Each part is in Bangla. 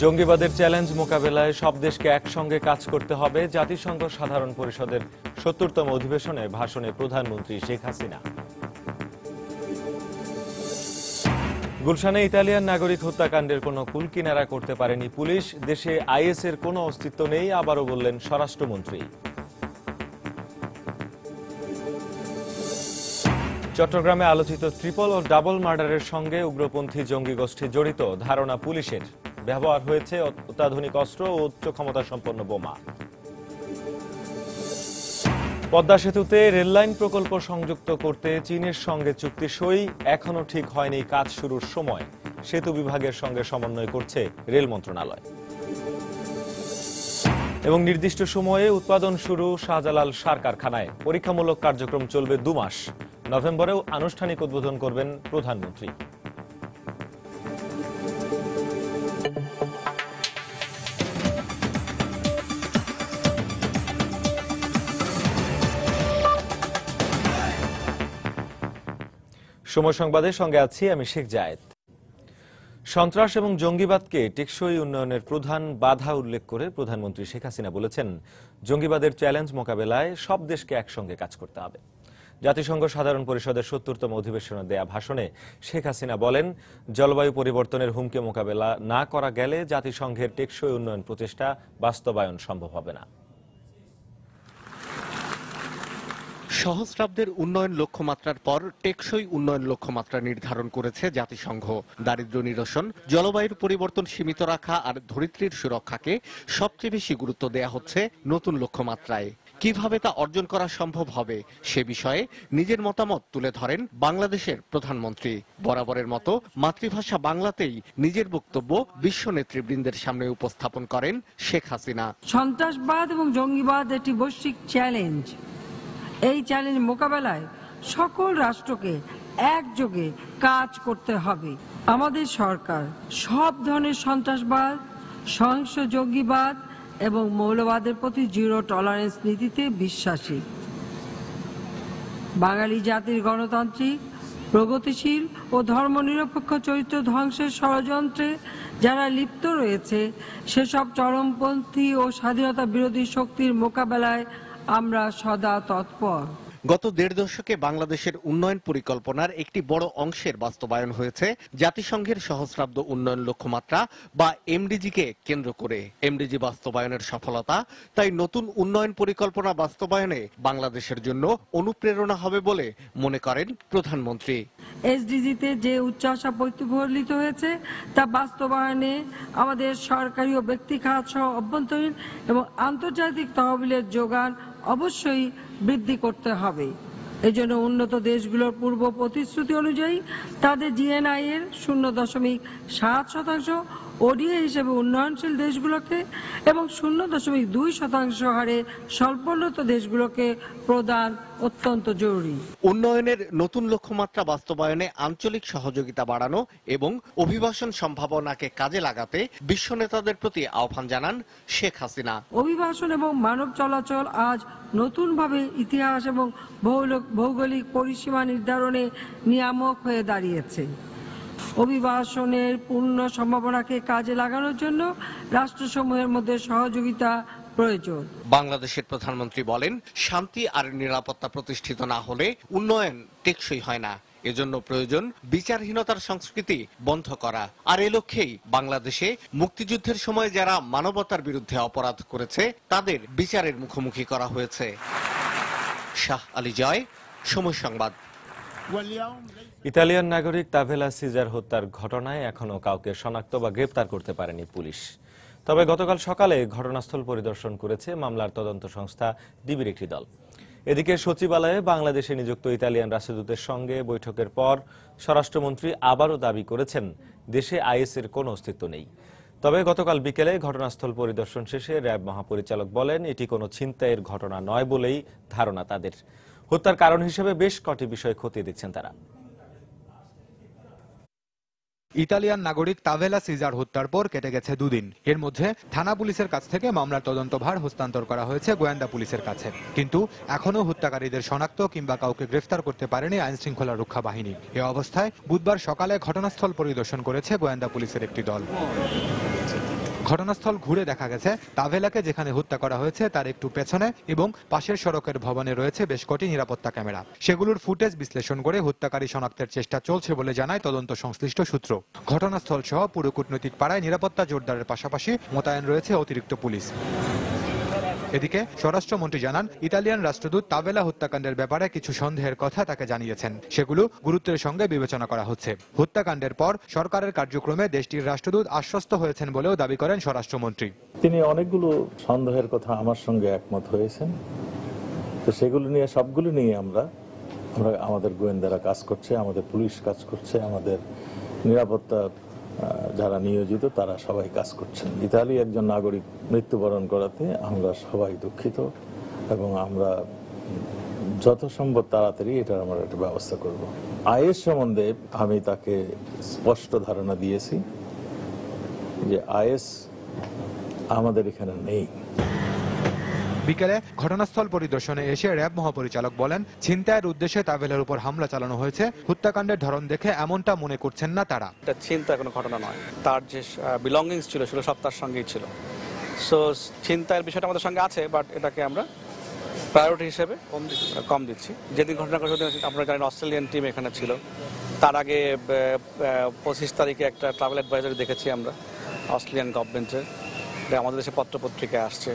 জঙ্গিবাদের চ্যালেঞ্জ মোকাবেলায় সব দেশকে একসঙ্গে কাজ করতে হবে। জাতিসংঘ সাধারণ পরিষদের ৭০তম অধিবেশনে ভাষণে প্রধানমন্ত্রী শেখ হাসিনা। গুলশানে ইতালিয়ান নাগরিক হত্যাকাণ্ডের কোনো কুলকিনারা করতে পারেনি পুলিশ। দেশে আইএসের কোনো অস্তিত্ব নেই, আবারও বললেন স্বরাষ্ট্রমন্ত্রী। চট্টগ্রামে আলোচিত ট্রিপল ও ডাবল মার্ডারের সঙ্গে উগ্রপন্থী জঙ্গি গোষ্ঠী জড়িত ধারণা পুলিশের। ব্যবহার হয়েছে অত্যাধুনিক অস্ত্র ও উচ্চ ক্ষমতা সম্পন্ন বোমা। পদ্মা সেতুতে রেললাইন প্রকল্প সংযুক্ত করতে চীনের সঙ্গে চুক্তি সই। এখনো ঠিক হয়নি কাজ শুরুর সময়। সেতু বিভাগের সঙ্গে সমন্বয় করছে রেল মন্ত্রণালয়। এবং নির্দিষ্ট সময়ে উৎপাদন শুরু শাহজালাল সার কারখানায়। পরীক্ষামূলক কার্যক্রম চলবে 2 মাস। নভেম্বরেও আনুষ্ঠানিক উদ্বোধন করবেন প্রধানমন্ত্রী। সময় সংবাদের সঙ্গে আছি আমি শেখ জায়েদ। সন্ত্রাস এবং জঙ্গিবাদকে টেকসই উন্নয়নের প্রধান বাধা উল্লেখ করে প্রধানমন্ত্রী শেখ হাসিনা বলেছেন, জঙ্গিবাদের চ্যালেঞ্জ মোকাবেলায় সব দেশকে একসঙ্গে কাজ করতে হবে। জাতিসংঘ সাধারণ পরিষদের ৭০তম অধিবেশনে দেয়া ভাষণে শেখ হাসিনা বলেন, জলবায়ু পরিবর্তনের হুমকি মোকাবেলা না করা গেলে জাতিসংঘের টেকসই উন্নয়ন প্রচেষ্টা বাস্তবায়ন সম্ভব হবে না। সহস্রাব্দের উন্নয়ন লক্ষ্যমাত্রার পর টেকসই উন্নয়ন লক্ষ্যমাত্রা নির্ধারণ করেছে জাতিসংঘ। দারিদ্র্য নিরসন, জলবায়ুর পরিবর্তন সীমিত রাখা আর ধরিত্রীর সুরক্ষাকে সবচেয়ে বেশি গুরুত্ব দেয়া হচ্ছে নতুন লক্ষ্যমাত্রায়। কিভাবে তা অর্জন করা সম্ভব হবে সে বিষয়ে নিজের মতামত তুলে ধরেন বাংলাদেশের প্রধানমন্ত্রী। বরাবরের মতো মাতৃভাষা বাংলাতেই নিজের বক্তব্য বিশ্ব নেতৃবৃন্দের সামনে উপস্থাপন করেন শেখ হাসিনা। সন্ত্রাসবাদ এবং জঙ্গিবাদ একটি বৈশ্বিক চ্যালেঞ্জ। এই চ্যালেঞ্জ মোকাবেলায় সকল রাষ্ট্রকে একযোগে কাজ করতে হবে। আমাদের সরকার সব ধরনের সন্ত্রাসবাদ, সহিংস জঙ্গিবাদ এবং মৌলবাদের প্রতি জিরো টলারেন্স নীতিতে বিশ্বাসী। বাঙালি জাতির গণতান্ত্রিক, প্রগতিশীল ও ধর্মনিরপেক্ষ চরিত্র ধ্বংসের ষড়যন্ত্রে যারা লিপ্ত রয়েছে সেসব চরমপন্থী ও স্বাধীনতা বিরোধী শক্তির মোকাবেলায় আমরা সদা তৎপর। গত 1.5 দশকে বাংলাদেশের উন্নয়ন পরিকল্পনার একটি বড় অংশের বাস্তবায়ন হয়েছে জাতিসংঘের সহস্রাব্দ উন্নয়ন লক্ষ্যমাত্রা বা এমডিজি-কে কেন্দ্র করে। এমডিজি বাস্তবায়নের সফলতা তাই নতুন উন্নয়ন পরিকল্পনা বাস্তবায়নে বাংলাদেশের জন্য অনুপ্রেরণা হবে বলে মনে করেন প্রধানমন্ত্রী। এসডিজিতে যে উচ্চাশা প্রতিফলিত হয়েছে তা বাস্তবায়নে আমাদের সরকারি ও ব্যক্তি খাত সহ অভ্যন্তরীণ এবং আন্তর্জাতিক তহবিলের যোগান অবশ্যই বৃদ্ধি করতে হবে। এজন্য উন্নত দেশগুলোর পূর্ব প্রতিশ্রুতি অনুযায়ী তাদের জিএনআই এর 0.7% ওডিএ হিসেবে উন্নয়নশীল দেশগুলোকে এবং 0.2% হারে স্বল্পোন্নত দেশগুলোকে প্রদান অত্যন্ত জরুরি। উন্নয়নের নতুন লক্ষ্যমাত্রা বাস্তবায়নে আঞ্চলিক সহযোগিতা বাড়ানো এবং অভিবাসন সম্ভাবনাকে কাজে লাগাতে বিশ্ব নেতাদের প্রতি আহ্বান জানান শেখ হাসিনা। অভিবাসন এবং মানব চলাচল আজ নতুনভাবে ইতিহাস এবং ভৌগোলিক পরিসীমা নির্ধারণে নিয়ামক হয়ে দাঁড়িয়েছে। অভিবাসনের পূর্ণ সম্ভাবনাকে কাজে লাগানোর জন্য রাষ্ট্রসমূহের মধ্যে সহযোগিতা প্রয়োজন। বাংলাদেশের প্রধানমন্ত্রী বলেন, শান্তি আর নিরাপত্তা প্রতিষ্ঠিত না হলে উন্নয়ন টেকসই হয় না। এজন্য প্রয়োজন বিচারহীনতার সংস্কৃতি বন্ধ করা। আর এ লক্ষ্যেই বাংলাদেশে মুক্তিযুদ্ধের সময় যারা মানবতার বিরুদ্ধে অপরাধ করেছে তাদের বিচারের মুখোমুখি করা হয়েছে। শাহ আলী জয়, সময় সংবাদ। ইতালিয়ান নাগরিক তাভেলা সিজার হত্যার ঘটনায় এখনো কাউকে শনাক্ত বা গ্রেপ্তার করতে পারেনি পুলিশ। তবে গতকাল সকালে ঘটনাস্থল পরিদর্শন করেছে মামলার তদন্ত সংস্থা ডিবির একটি দল। এদিকে সচিবালয়ে বাংলাদেশে নিযুক্ত ইতালিয়ান রাষ্ট্রদূতের সঙ্গে বৈঠকের পর স্বরাষ্ট্রমন্ত্রী আবারও দাবি করেছেন, দেশে আইএসের কোনো অস্তিত্ব নেই। তবে গতকাল বিকেলে ঘটনাস্থল পরিদর্শন শেষে র্যাব মহাপরিচালক বলেন, এটি কোনো ছিনতাইয়ের ঘটনা নয় বলেই ধারণা তাদের। হত্যার কারণ হিসেবে বেশ কটি বিষয় খতিয়ে দেখছেন তারা। ইতালিয়ান নাগরিক তাভেলা সিজার হত্যার পর কেটে গেছে 2 দিন। এর মধ্যে থানা পুলিশের কাছ থেকে মামলার তদন্তভার হস্তান্তর করা হয়েছে গোয়েন্দা পুলিশের কাছে। কিন্তু এখনো হত্যাকারীদের শনাক্ত কিংবা কাউকে গ্রেফতার করতে পারেনি আইন শৃঙ্খলা রক্ষা বাহিনী। এ অবস্থায় বুধবার সকালে ঘটনাস্থল পরিদর্শন করেছে গোয়েন্দা পুলিশের একটি দল। ঘটনাস্থল ঘুরে দেখা গেছে তাভেলাকে যেখানে হত্যা করা হয়েছে তার একটু পেছনে এবং পাশের সড়কের ভবনে রয়েছে বেশ কটি নিরাপত্তা ক্যামেরা। সেগুলোর ফুটেজ বিশ্লেষণ করে হত্যাকারী শনাক্তের চেষ্টা চলছে বলে জানায় তদন্ত সংশ্লিষ্ট সূত্র। ঘটনাস্থল সহ পুরো কূটনৈতিক পাড়ায় নিরাপত্তা জোরদারের পাশাপাশি মোতায়েন রয়েছে অতিরিক্ত পুলিশ। এদিকে স্বরাষ্ট্রমন্ত্রী জানান, ইতালিয়ান রাষ্ট্রদূত তাভেলা হত্যাকাণ্ডের ব্যাপারে কিছু সন্দেহের কথা তাকে জানিয়েছেন, সেগুলো গুরুত্বের সঙ্গে বিবেচনা করা হচ্ছে। হত্যাকাণ্ডের পর সরকারের কার্যক্রমে দেশটির রাষ্ট্রদূত আশ্বস্ত হয়েছেন বলেও দাবি করেন স্বরাষ্ট্রমন্ত্রী। তিনি অনেকগুলো সন্দেহের কথা আমার সঙ্গে একমত হয়েছেন, তো সেগুলো নিয়ে সবগুলো নিয়ে আমরা আমাদের গোয়েন্দারা কাজ করছে, আমাদের পুলিশ কাজ করছে, আমাদের নিরাপত্তা যারা নিয়োজিত তারা সবাই কাজ করছেন। ইতালি একজন নাগরিক মৃত্যুবরণ করাতে আমরা সবাই দুঃখিত এবং আমরা যত সম্ভব তাড়াতাড়ি এটার আমরা একটা ব্যবস্থা করব। আইএস সম্বন্ধে আমি তাকে স্পষ্ট ধারণা দিয়েছি যে আইএস আমাদের এখানে নেই। বিকেলে ঘটনাস্থল পরিদর্শনে এসে র্যাব মহাপরিচালক বলেন, ছিনতাইয়ের উদ্দেশ্যে তাভেলার উপর হামলা চালানো হয়েছে। হত্যাকাণ্ডের ধরন দেখে এমনটা মনে করছেন না তারা। এটা ছিনতাই কোনো ঘটনা নয়, তার যে বিলঙ্গিংস ছিল সেগুলো সব তার সঙ্গেই ছিল। সো ছিনতাইয়ের বিষয়টা আমাদের সঙ্গে আছে, বাট এটাকে আমরা প্রায়োরিটি হিসেবে কম দিচ্ছি। যেদিন ঘটনা ঘটেছে আপনারা জানেন অস্ট্রেলিয়ান টিম এখানে ছিল। তার আগে 25 তারিখে একটা ট্রাভেল অ্যাডভাইজারি দেখেছি আমরা অস্ট্রেলিয়ান গভর্নমেন্টের, আমাদের দেশে পত্রপত্রিকায় আসছে।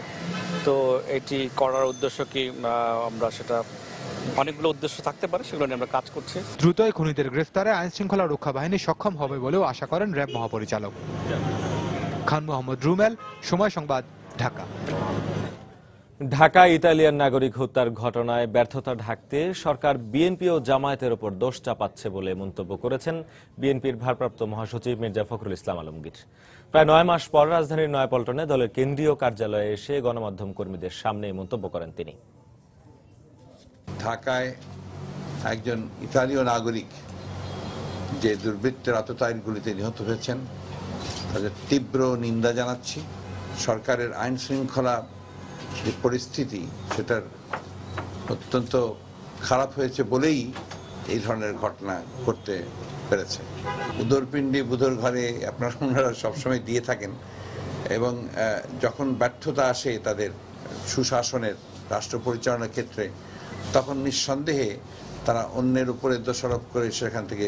তো এটি করার উদ্দেশ্য কি, আমরা সেটা অনেকগুলো উদ্দেশ্য থাকতে পারে, সেগুলো নিয়ে আমরা কাজ করছি। দ্রুতই খুনিদের গ্রেফতারে আইন শৃঙ্খলা রক্ষা বাহিনী সক্ষম হবে বলেও আশা করেন র্যাব মহাপরিচালক। খান মোহাম্মদ রুমেল, সময় সংবাদ, ঢাকা। ঢাকায় ইতালিয়ান নাগরিক হত্যার ঘটনায় ব্যর্থতা ঢাকতে সরকার বিএনপি ও জামায়াতের উপর দোষ চাপাচ্ছে বলে মন্তব্য করেছেন বিএনপির ভারপ্রাপ্ত মহাসচিব মির্জা ফখরুল ইসলাম আলমগীর। প্রায় 9 মাস পর রাজধানীর নয়াপল্টনে দলের কেন্দ্রীয় কার্যালয়ে এসে গণমাধ্যম কর্মীদের সামনে মন্তব্য করেন তিনি। ঢাকায় একজন ইতালীয় নাগরিক যে দুর্বৃত্তের আততায়ীগুলিতে নিহত হয়েছেন তাদের তীব্র নিন্দা জানাচ্ছি। সরকারের আইন শৃঙ্খলা যে পরিস্থিতি সেটার অত্যন্ত খারাপ হয়েছে বলেই এই ধরনের ঘটনা করতে পেরেছে। উদরপিণ্ডি বুধর ঘরে আপনারা সবসময় দিয়ে থাকেন এবং যখন ব্যর্থতা আসে তাদের সুশাসনের রাষ্ট্র পরিচালনার ক্ষেত্রে, তখন নিঃসন্দেহে তারা অন্যের উপরে দোষারোপ করে সেখান থেকে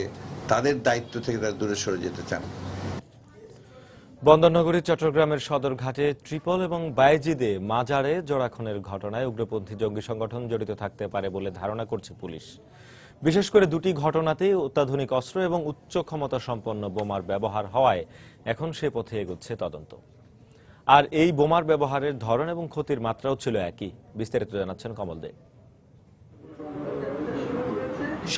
তাদের দায়িত্ব থেকে তারা দূরে সরে যেতে চান। বন্দরনগরী চট্টগ্রামের সদরঘাটে ট্রিপল এবং বায়েজিদে মাজারে জোড়াখনের ঘটনায় উগ্রপন্থী জঙ্গি সংগঠন জড়িত থাকতে পারে বলে ধারণা করছে পুলিশ। বিশেষ করে দুটি ঘটনাতেই অত্যাধুনিক অস্ত্র এবং উচ্চ ক্ষমতা সম্পন্ন বোমার ব্যবহার হওয়ায় এখন সে পথে এগোচ্ছে তদন্ত। আর এই বোমার ব্যবহারের ধরন এবং ক্ষতির মাত্রাও ছিল একই। বিস্তারিত জানাচ্ছেন কমল দে।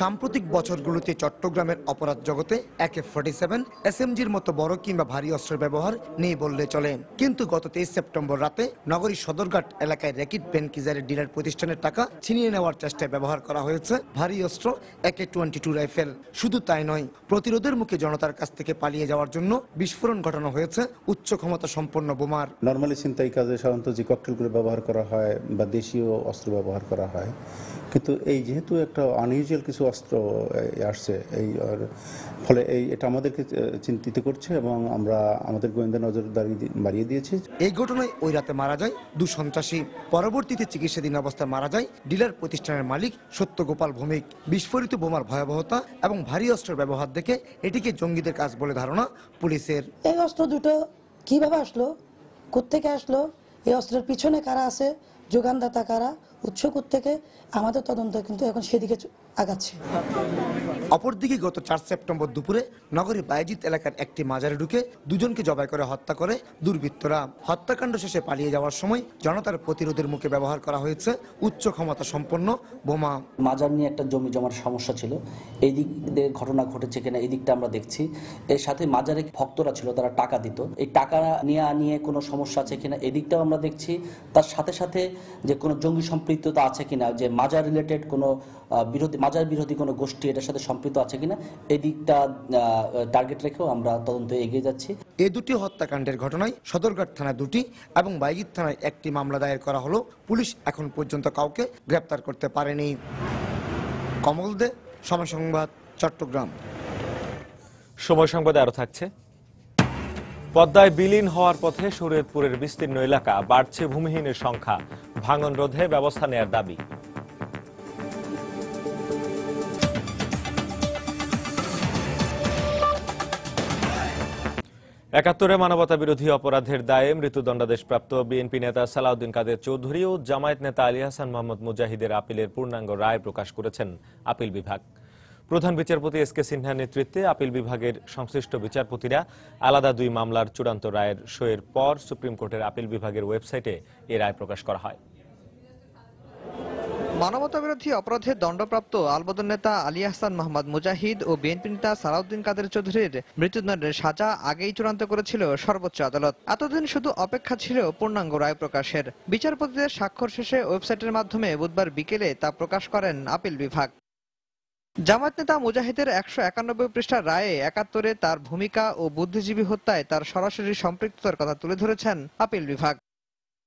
সাম্প্রতিক বছরগুলোতে চট্টগ্রামের অপরাধ জগতে AK-47, SMGর মতো বড় কিংবা ভারী অস্ত্রের ব্যবহার নেই বললে চলে। কিন্তু গত 23 সেপ্টেম্বর রাতে নগরীর সদরঘাট এলাকায় র্যাকেট পেনকিজারের ডিলার প্রতিষ্ঠানের টাকা ছিনিয়ে নেওয়ার চেষ্টায় ব্যবহার করা হয়েছে ভারী অস্ত্র AK-22 রাইফেল। শুধু তাই নয়, প্রতিরোধের মুখে জনতার কাছ থেকে পালিয়ে যাওয়ার জন্য বিস্ফোরণ ঘটানো হয়েছে উচ্চ ক্ষমতা সম্পন্ন বোমার। নরমালি ছিনতাই কাজে সাধারণত যে ককটেলগুলো ব্যবহার করা হয় বা দেশীয় অস্ত্র ব্যবহার করা হয়, কিন্তু এই যেহেতু একটা আনইউজুয়াল কিছু অস্ত্র আসছে, এই ফলে এটা আমাদেরকে চিন্তিত করছে এবং আমরা আমাদের গোয়েন্দা নজরদারি বাড়িয়ে দিয়েছি। এই ঘটনায় ওই রাতে মারা যায় 2 সন্ত্রাসী। পরবর্তীতে চিকিৎসাধীন অবস্থায় মারা যায় ডিলার প্রতিষ্ঠানের মালিক সত্যগোপাল ভৌমিক। বিস্ফোরিত বোমার ভয়াবহতা এবং ভারী অস্ত্রের ব্যবহার দেখে এটিকে জঙ্গিদের কাজ বলে ধারণা পুলিশের। এই অস্ত্র দুটো কিভাবে আসলো, কোত্থেকে আসলো, এই অস্ত্রের পিছনে কারা আছে, যোগানদাতা কারা, উৎস থেকে, আমাদের তদন্ত কিন্তু এখন সেদিকে আগাচ্ছে। অপরদিকে গত 4 সেপ্টেম্বর দুপুরে নগরীর বায়েজিদ এলাকার একটি মাজারে ঢুকে দুজনকে জবাই করে হত্যা করে দুর্বৃত্তরা। হত্যাকাণ্ড শেষে পালিয়ে যাওয়ার সময় জনতার প্রতিরোধের মুখে ব্যবহার করা হয়েছে উচ্চ ক্ষমতা সম্পন্ন বোমা। মাজার নিয়ে একটা জমি জমার সমস্যা ছিল, এই দিক দিয়ে ঘটনা ঘটেছে কিনা এই দিকটা আমরা দেখছি। এর সাথে মাজারে ভক্তরা ছিল, তারা টাকা দিত, এই টাকা নিয়ে কোনো সমস্যা আছে কিনা এই দিকটাও আমরা দেখছি। তার সাথে সাথে যে কোনো জঙ্গি সম্পৃক্ততা আছে কিনা, যে মাজার রিলেটেড কোনো মাজার বিরোধী কোনো গোষ্ঠী এটার সাথে সম্পৃক্ত আছে কিনা এই দিকটা টার্গেট রেখেও আমরা তদন্তে এগিয়ে যাচ্ছি। এই দুটি হত্যাকাণ্ডের ঘটনায় সদরঘাট থানায় 2টি এবং বায়েজিদ থানায় 1টি মামলা দায়ের করা হলো। পুলিশ এখন পর্যন্ত কাউকে গ্রেপ্তার করতে পারেনি। কমল দে, সময় সংবাদ, চট্টগ্রাম। সময় সংবাদে আরো থাকছে। পদ্মায় বিলীন হওয়ার পথে শরীয়তপুরের বিস্তীর্ণ এলাকা, বাড়ছে ভূমিহীনের সংখ্যা, ভাঙন রোধে ব্যবস্থা নেয়ার দাবি। একাত্তরে মানবতা বিরোধী অপরাধের দায়ে মৃত্যুদণ্ডাদেশপ্রাপ্ত বিএনপি নেতা সালাউদ্দিন কাদের চৌধুরী ও জামায়াত নেতা আলী হাসান মোহাম্মদ মুজাহিদের আপিলের পূর্ণাঙ্গ রায় প্রকাশ করেছেন আপিল বিভাগ। প্রধান বিচারপতি এস.কে. সিনহার নেতৃত্বে আপিল বিভাগের সংশ্লিষ্ট বিচারপতিরা আলাদা দুই মামলার চূড়ান্ত রায়ের সইয়ের পর সুপ্রিম কোর্টের আপিল বিভাগের ওয়েবসাইটে এ রায় প্রকাশ করা হয়। মানবতাবিরোধী অপরাধে দণ্ডপ্রাপ্ত আলবদর নেতা আলী আহসান মোহাম্মদ মুজাহিদ ও বিএনপি নেতা সালাউদ্দিন কাদের চৌধুরীর মৃত্যুদণ্ডের সাজা আগেই চূড়ান্ত করেছিল সর্বোচ্চ আদালত। এতদিন শুধু অপেক্ষা ছিল পূর্ণাঙ্গ রায় প্রকাশের। বিচারপতিদের স্বাক্ষর শেষে ওয়েবসাইটের মাধ্যমে বুধবার বিকেলে তা প্রকাশ করেন আপিল বিভাগ। জামায়াত নেতা মুজাহিদের 191 পৃষ্ঠার রায়ে একাত্তরে তার ভূমিকা ও বুদ্ধিজীবী হত্যায় তার সরাসরি সম্পৃক্ততার কথা তুলে ধরেছেন আপিল বিভাগ।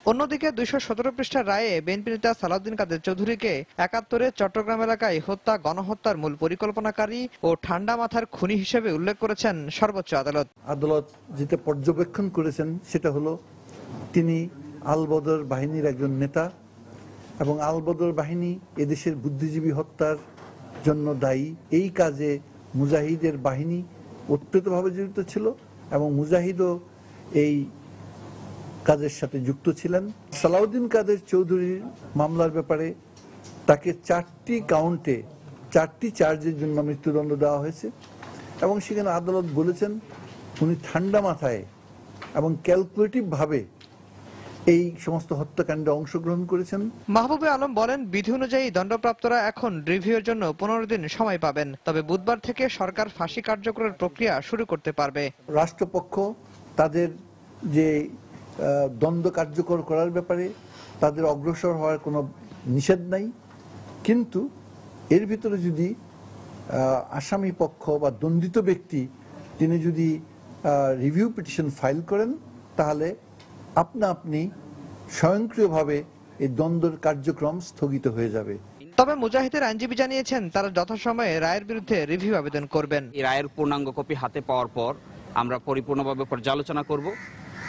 অন্যদিকে 217 পৃষ্ঠার রায়ে বিএনপি নেতা সালাউদ্দিন কাদের চৌধুরীকে একাত্তরে চট্টগ্রাম এলাকায় হত্যা, গণহত্যার মূল পরিকল্পনাকারী ও ঠান্ডা মাথার খুনি হিসেবে উল্লেখ করেছেন সর্বোচ্চ আদালত। আদালত যেটা পর্যবেক্ষণ করেছেন সেটা হলো তিনি আলবদর বাহিনীর একজন নেতা এবং আলবদর বাহিনী এদেশের বুদ্ধিজীবী হত্যার জন্য দায়ী। এই কাজে মুজাহিদের বাহিনী ওতপ্রোতভাবে জড়িত ছিল এবং মুজাহিদও এই কাজের সাথে যুক্ত ছিলেন। সালাউদ্দিন কাদের চৌধুরীর মামলার ব্যাপারে তাকে 4টি কাউন্টে 4টি চার্জের জন্য মৃত্যুদণ্ড দেওয়া হয়েছে এবং সেখানে আদালত বলেছেন উনি ঠান্ডা মাথায় এবং ক্যালকুলেটিভ ভাবে এই সমস্ত হত্যাকাণ্ডে অংশগ্রহণ করেছেন। মাহবুবে আলম বলেন, বিধি অনুযায়ী দণ্ডপ্রাপ্তরা এখন রিভিউর জন্য 15 দিন সময় পাবেন, তবে বুধবার থেকে সরকার ফাঁসি কার্যকরের প্রক্রিয়া শুরু করতে পারবে। রাষ্ট্রপক্ষ তাদের যে দ্বন্দ্ব কার্যকর করার ব্যাপারে তাদের অগ্রসর হওয়ার কোনো নিষেধ নাই, কিন্তু এর ভিতরে যদি আসামি পক্ষ বা দণ্ডিত ব্যক্তি তিনি যদি রিভিউ পিটিশন ফাইল করেন তাহলে আপনি স্বয়ংক্রিয়ভাবে এই দ্বন্দ্বের কার্যক্রম স্থগিত হয়ে যাবে। তবে মুজাহিদের আইনজীবী জানিয়েছেন তারা যথাসময়ে রায়ের বিরুদ্ধে রিভিউ আবেদন করবেন। এই রায়ের পূর্ণাঙ্গ কপি হাতে পাওয়ার পর আমরা পরিপূর্ণভাবে পর্যালোচনা করব,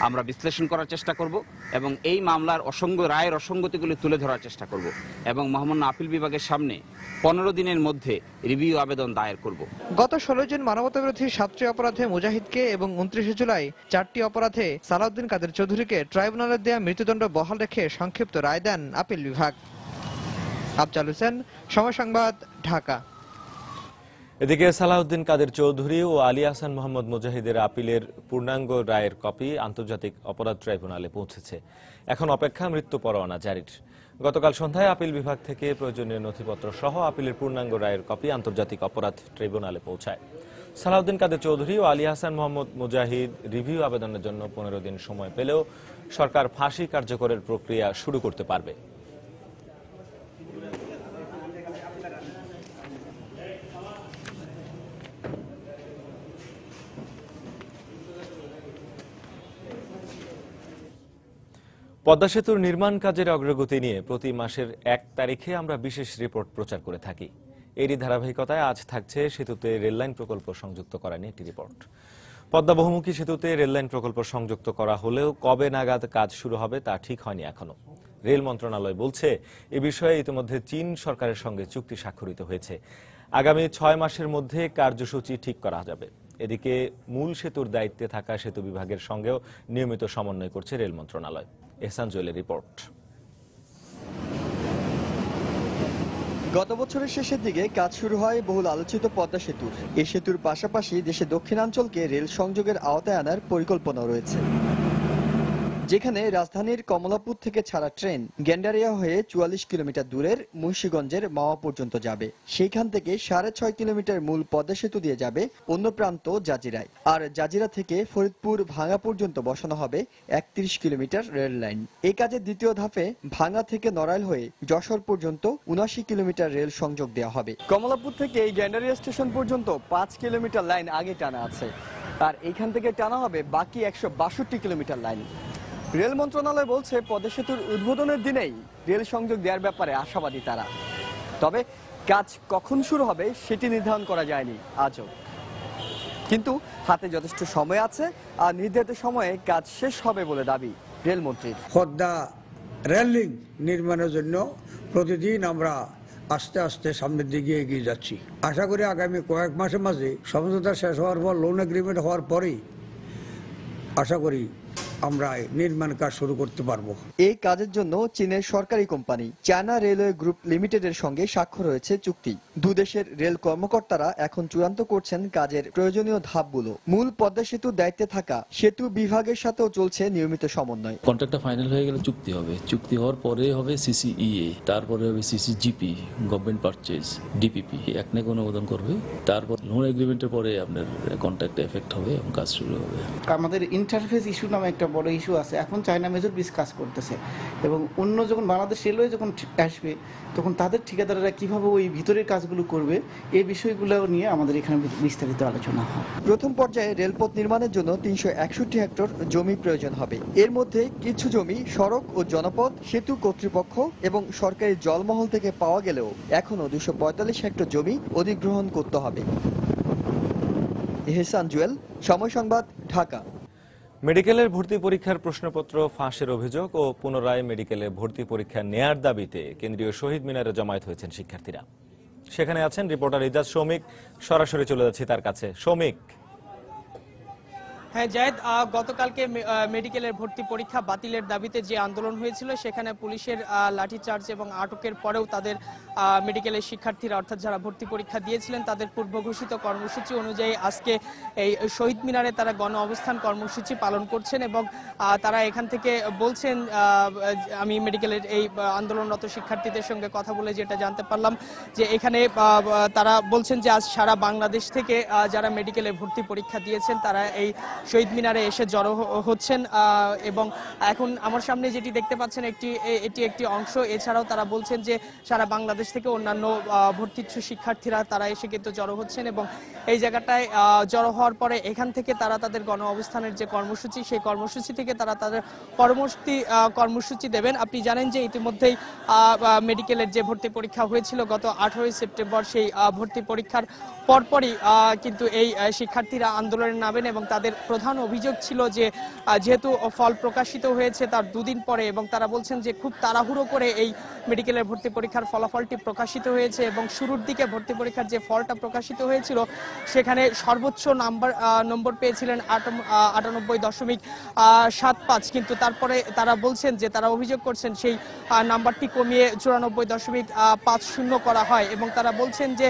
আমরা বিশ্লেষণ করার চেষ্টা করব এবং এই মামলার রায়ের অসঙ্গতিগুলি তুলে ধরার চেষ্টা করব এবং মহামান্য আপিল বিভাগের সামনে 15 দিনের মধ্যে রিভিউ আবেদন দায়ের করব। গত 16 জুন মানবতাবিরোধী 7টি অপরাধে মুজাহিদকে এবং 29 জুলাই 4টি অপরাধে সালাউদ্দিন কাদের চৌধুরীকে ট্রাইব্যুনালের দেয়া মৃত্যুদণ্ড বহাল রেখে সংক্ষিপ্ত রায় দেন আপিল বিভাগ। আফজাল হোসেন, সময় সংবাদ, ঢাকা। এদিকে সালাউদ্দিন কাদের চৌধুরী ও আলী আহসান মোহাম্মদ মুজাহিদের আপিলের পূর্ণাঙ্গ রায়ের কপি আন্তর্জাতিক অপরাধ ট্রাইব্যুনালে পৌঁছেছে। এখন অপেক্ষা মৃত্যু পরোয়ানা জারির। গতকাল সন্ধ্যায় আপিল বিভাগ থেকে প্রয়োজনীয় নথিপত্র সহ আপিলের পূর্ণাঙ্গ রায়ের কপি আন্তর্জাতিক অপরাধ ট্রাইব্যুনালে পৌঁছায়। সালাউদ্দিন কাদের চৌধুরী ও আলী আহসান মোহাম্মদ মুজাহিদ রিভিউ আবেদনের জন্য 15 দিন সময় পেলেও সরকার ফাঁসি কার্যকরের প্রক্রিয়া শুরু করতে পারবে। পদ্মা সেতুর নির্মাণ কাজের অগ্রগতি নিয়ে প্রতি মাসের 1 তারিখে আমরা বিশেষ রিপোর্ট প্রচার করে থাকি। এরই ধারাবাহিকতায় আজ থাকছে সেতুতে রেললাইন প্রকল্প সংযুক্ত করা নিয়ে একটি রিপোর্ট। পদ্মা বহুমুখী সেতুতে রেললাইন প্রকল্প সংযুক্ত করা হলেও কবে নাগাদ কাজ শুরু হবে তা ঠিক হয়নি এখনো। রেল মন্ত্রণালয় বলছে এ বিষয়ে ইতিমধ্যে চীন সরকারের সঙ্গে চুক্তি স্বাক্ষরিত হয়েছে। আগামী 6 মাসের মধ্যে কার্যসূচি ঠিক করা যাবে। এদিকে মূল সেতুর দায়িত্বে থাকা সেতু বিভাগের সঙ্গেও নিয়মিত সমন্বয় করছে রেল মন্ত্রণালয়। এহসান জুয়েলের রিপোর্ট। গত বছরের শেষের দিকে কাজ শুরু হয় বহুল আলোচিত পদ্মা সেতুর। এই সেতুর পাশাপাশি দেশে দক্ষিণাঞ্চলকে রেল সংযোগের আওতায় আনার পরিকল্পনা রয়েছে, যেখানে রাজধানীর কমলাপুর থেকে ছাড়া ট্রেন গ্যান্ডারিয়া হয়ে 44 কিলোমিটার দূরের মুন্সিগঞ্জের মাওয়া পর্যন্ত যাবে। সেইখান থেকে 6.5 কিলোমিটার মূল পদ্মা সেতু দিয়ে যাবে অন্য প্রান্ত জাজিরায়, আর জাজিরা থেকে ফরিদপুর ভাঙ্গা পর্যন্ত বসানো হবে 31 কিলোমিটার রেল লাইন। এই কাজের দ্বিতীয় ধাপে ভাঙ্গা থেকে নড়াইল হয়ে যশোর পর্যন্ত 79 কিলোমিটার রেল সংযোগ দেওয়া হবে। কমলাপুর থেকে এই গ্যান্ডারিয়া স্টেশন পর্যন্ত 5 কিলোমিটার লাইন আগে টানা আছে, আর এইখান থেকে টানা হবে বাকি 162 কিলোমিটার লাইন। রেল মন্ত্রণালয় বলছে পদ্মা সেতুর উদ্বোধনের দিনেই রেল সংযোগ দেওয়ার ব্যাপারে আশাবাদী তারা, তবে কাজ কখন শুরু হবে সেটি নির্ধারণ করা যায়নি আজও। কিন্তু হাতে যথেষ্ট সময় আছে আর নির্ধারিত সময়ে কাজ শেষ হবে বলে দাবি রেলমন্ত্রীর। খোদ্দা রেল লিঙ্ক নির্মাণের জন্য প্রতিদিন আমরা আস্তে আস্তে সামনের দিকে এগিয়ে যাচ্ছি। আশা করি আগামী কয়েক মাসের মাঝে সমঝোতা শেষ হওয়ার পর, লোন এগ্রিমেন্ট হওয়ার পরেই আশা করি আমরা নির্মাণ কাজ শুরু করতে পারবো। এই কাজের জন্য চীনের সরকারি কোম্পানি চায়না রেলওয়ে গ্রুপ লিমিটেডের সঙ্গে স্বাক্ষর হয়েছে চুক্তি। দুদেশের রেল কর্মকর্তারা এখন চূড়ান্ত করছেন কাজের প্রয়োজনীয় ধাপগুলো। মূল পদ্মা সেতুর দায়িত্বে থাকা সেতু বিভাগের সাথেও চলছে নিয়মিত সমন্বয়। কন্ট্রাক্টটা ফাইনাল হয়ে গেলে চুক্তি হবে, চুক্তি হওয়ার পরে হবে সিসিইএ, তারপরে হবে সিসিজিপি, গভর্নমেন্ট পারচেজ, ডিপিপি একনেক অনুমোদন করবে, তারপর লোন এগ্রিমেন্টের পরে আপনার কন্ট্রাক্ট এফেক্ট হবে এবং কাজ শুরু হবে। আমাদের ইন্টারফেস ইস্যু নামে একটা বড় ইস্যু আছে, এখন চায়না মেজর ব্রিজ কাজ করতেছে এবং অন্য যখন বাংলাদেশ রেলওয়ে যখন আসবে তখন তাদের ঠিকাদাররা কিভাবে ওই ভিতরের কাজগুলো করবে এই বিষয়গুলো নিয়ে আমাদের এখানে বিস্তারিত আলোচনা হয়। প্রথম পর্যায়ে রেলপথ নির্মাণের জন্য 361 হেক্টর জমি প্রয়োজন হবে। এর মধ্যে কিছু জমি সড়ক ও জনপথ সেতু কর্তৃপক্ষ এবং সরকারি জলমহল থেকে পাওয়া গেলেও এখনো 245 হেক্টর জমি অধিগ্রহণ করতে হবে। এহসান জুয়েল, সময় সংবাদ, ঢাকা। মেডিকেলের ভর্তি পরীক্ষার প্রশ্নপত্র ফাঁসের অভিযোগ ও পুনরায় মেডিকেলে ভর্তি পরীক্ষা নেয়ার দাবিতে কেন্দ্রীয় শহীদ মিনারে জমায়েত হয়েছেন শিক্ষার্থীরা। সেখানে আছেন রিপোর্টার ইজাজ শৌমিক, সরাসরি চলে যাচ্ছি তার কাছে। শৌমিক। হ্যাঁ জায়েদ, গতকালকে মেডিকেলের ভর্তি পরীক্ষা বাতিলের দাবিতে যে আন্দোলন হয়েছিল সেখানে পুলিশের লাঠিচার্জ এবং আটকের পরেও তাদের মেডিকেলের শিক্ষার্থীরা অর্থাৎ যারা ভর্তি পরীক্ষা দিয়েছিলেন তাদের পূর্ব ঘোষিত কর্মসূচি অনুযায়ী আজকে এই শহীদ মিনারে তারা গণ অবস্থান কর্মসূচি পালন করছেন এবং তারা এখান থেকে বলছেন, আমি মেডিকেলের এই আন্দোলনরত শিক্ষার্থীদের সঙ্গে কথা বলে যেটা জানতে পারলাম যে এখানে তারা বলছেন যে আজ সারা বাংলাদেশ থেকে যারা মেডিকেলে ভর্তি পরীক্ষা দিয়েছেন তারা এই শহীদ মিনারে এসে জড়ো হচ্ছেন এবং এখন আমার সামনে যেটি দেখতে পাচ্ছেন এটি একটি অংশ। এছাড়াও তারা বলছেন যে সারা বাংলাদেশ থেকে অন্যান্য ভর্তিচ্ছু শিক্ষার্থীরা তারা এসে কিন্তু জড়ো হচ্ছেন এবং এই জায়গাটায় জড়ো হওয়ার পরে এখান থেকে তারা তাদের গণ অবস্থানের যে কর্মসূচি সেই কর্মসূচি থেকে তারা তাদের পরবর্তী কর্মসূচি দেবেন। আপনি জানেন যে ইতিমধ্যেই মেডিকেলের যে ভর্তি পরীক্ষা হয়েছিল গত 18 সেপ্টেম্বর, সেই ভর্তি পরীক্ষার পরপরই কিন্তু এই শিক্ষার্থীরা আন্দোলনে নামেন এবং তাদের প্রধান অভিযোগ ছিল যে যেহেতু ফল প্রকাশিত হয়েছে তার দুদিন পরে এবং তারা বলছেন যে খুব তাড়াহুড়ো করে এই মেডিকেলের ভর্তি পরীক্ষার ফলাফলটি প্রকাশিত হয়েছে এবং শুরুর দিকে ভর্তি পরীক্ষার যে ফলটা প্রকাশিত হয়েছিল সেখানে সর্বোচ্চ নম্বর পেয়েছিলেন 98.75, কিন্তু তারপরে তারা বলছেন যে তারা অভিযোগ করছেন সেই নাম্বারটি কমিয়ে 94.50 করা হয় এবং তারা বলছেন যে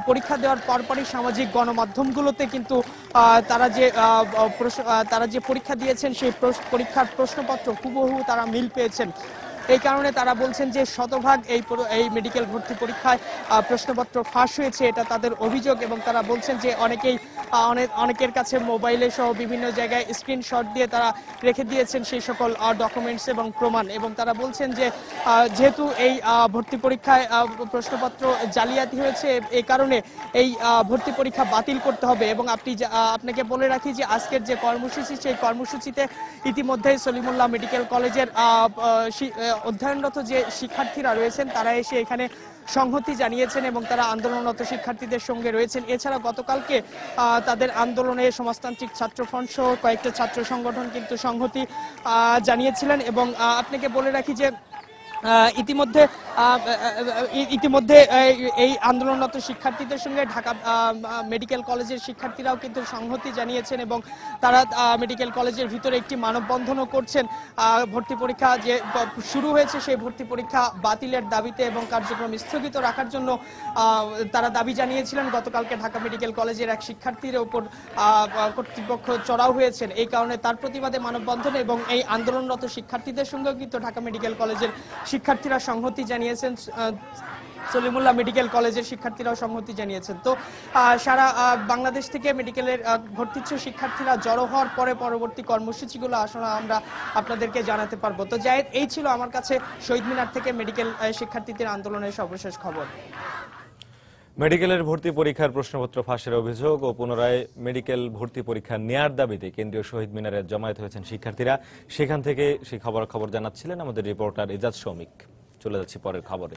পরীক্ষা দেওয়ার পরপরই সামাজিক গণমাধ্যমগুলোতে কিন্তু তারা যে পরীক্ষা দিয়েছেন সেই পরীক্ষার প্রশ্নপত্র হুবহু তারা মিল পেয়েছেন। এই কারণে তারা বলছেন যে শতভাগ এই মেডিকেল ভর্তি পরীক্ষায় প্রশ্নপত্র ফাঁস হয়েছে, এটা তাদের অভিযোগ এবং তারা বলছেন যে অনেকের কাছে মোবাইলে সহ বিভিন্ন জায়গায় স্ক্রিনশট দিয়ে তারা রেখে দিয়েছেন সেই সকল ডকুমেন্টস এবং প্রমাণ এবং তারা বলছেন যে যেহেতু এই ভর্তি পরীক্ষায় প্রশ্নপত্র জালিয়াতি হয়েছে এই কারণে এই ভর্তি পরীক্ষা বাতিল করতে হবে এবং আপনাকে বলে রাখি যে আজকের যে কর্মসূচি সেই কর্মসূচিতে ইতিমধ্যেই সলিমুল্লাহ মেডিকেল কলেজের অধ্যয়নরত যে শিক্ষার্থীরা রয়েছেন তারা এসে এখানে সংহতি জানিয়েছেন এবং তারা আন্দোলনরত শিক্ষার্থীদের সঙ্গে রয়েছেন। এছাড়া গতকালকে তাদের আন্দোলনে সমাজতান্ত্রিক ছাত্রফ্রন্ট সহ কয়েকটা ছাত্র সংগঠন কিন্তু সংহতি জানিয়েছিলেন এবং আপনাকে বলে রাখি যে ইতিমধ্যে এই আন্দোলনরত শিক্ষার্থীদের সঙ্গে ঢাকা মেডিকেল কলেজের শিক্ষার্থীরাও কিন্তু সংহতি জানিয়েছেন এবং তারা মেডিকেল কলেজের ভিতরে একটি মানববন্ধনও করছেন ভর্তি পরীক্ষা যে শুরু হয়েছে সেই ভর্তি পরীক্ষা বাতিলের দাবিতে এবং কার্যক্রম স্থগিত রাখার জন্য তারা দাবি জানিয়েছিলেন। গতকালকে ঢাকা মেডিকেল কলেজের এক শিক্ষার্থীর উপর কর্তৃপক্ষ চড়াও হয়েছেন, এই কারণে তার প্রতিবাদে মানববন্ধন এবং এই আন্দোলনরত শিক্ষার্থীদের সঙ্গেও কিন্তু ঢাকা মেডিকেল কলেজের শিক্ষার্থীরা সংহতি জানিয়েছেন, সলিমুল্লাহ মেডিকেল কলেজের শিক্ষার্থীরাও সংহতি জানিয়েছেন। তো সারা বাংলাদেশ থেকে মেডিকেলের ভর্তিচ্ছু শিক্ষার্থীরা জড়ো হওয়ার পরে পরবর্তী কর্মসূচিগুলো আসলে আমরা আপনাদেরকে জানাতে পারবো। তো জায়েদ, এই ছিল আমার কাছে শহীদ মিনার থেকে মেডিকেল শিক্ষার্থীদের আন্দোলনের সর্বশেষ খবর। মেডিকেলের ভর্তি পরীক্ষার প্রশ্নপত্র ফাঁসের অভিযোগ ও পুনরায় মেডিকেল ভর্তি পরীক্ষা নেয়ার দাবিতে কেন্দ্রীয় শহীদ মিনারে জমায়েত হয়েছেন শিক্ষার্থীরা। সেখান থেকে সেই খবর জানাচ্ছিলেন আমাদের রিপোর্টার ইজাজ শৌমিক। চলে যাচ্ছি পরের খবরে।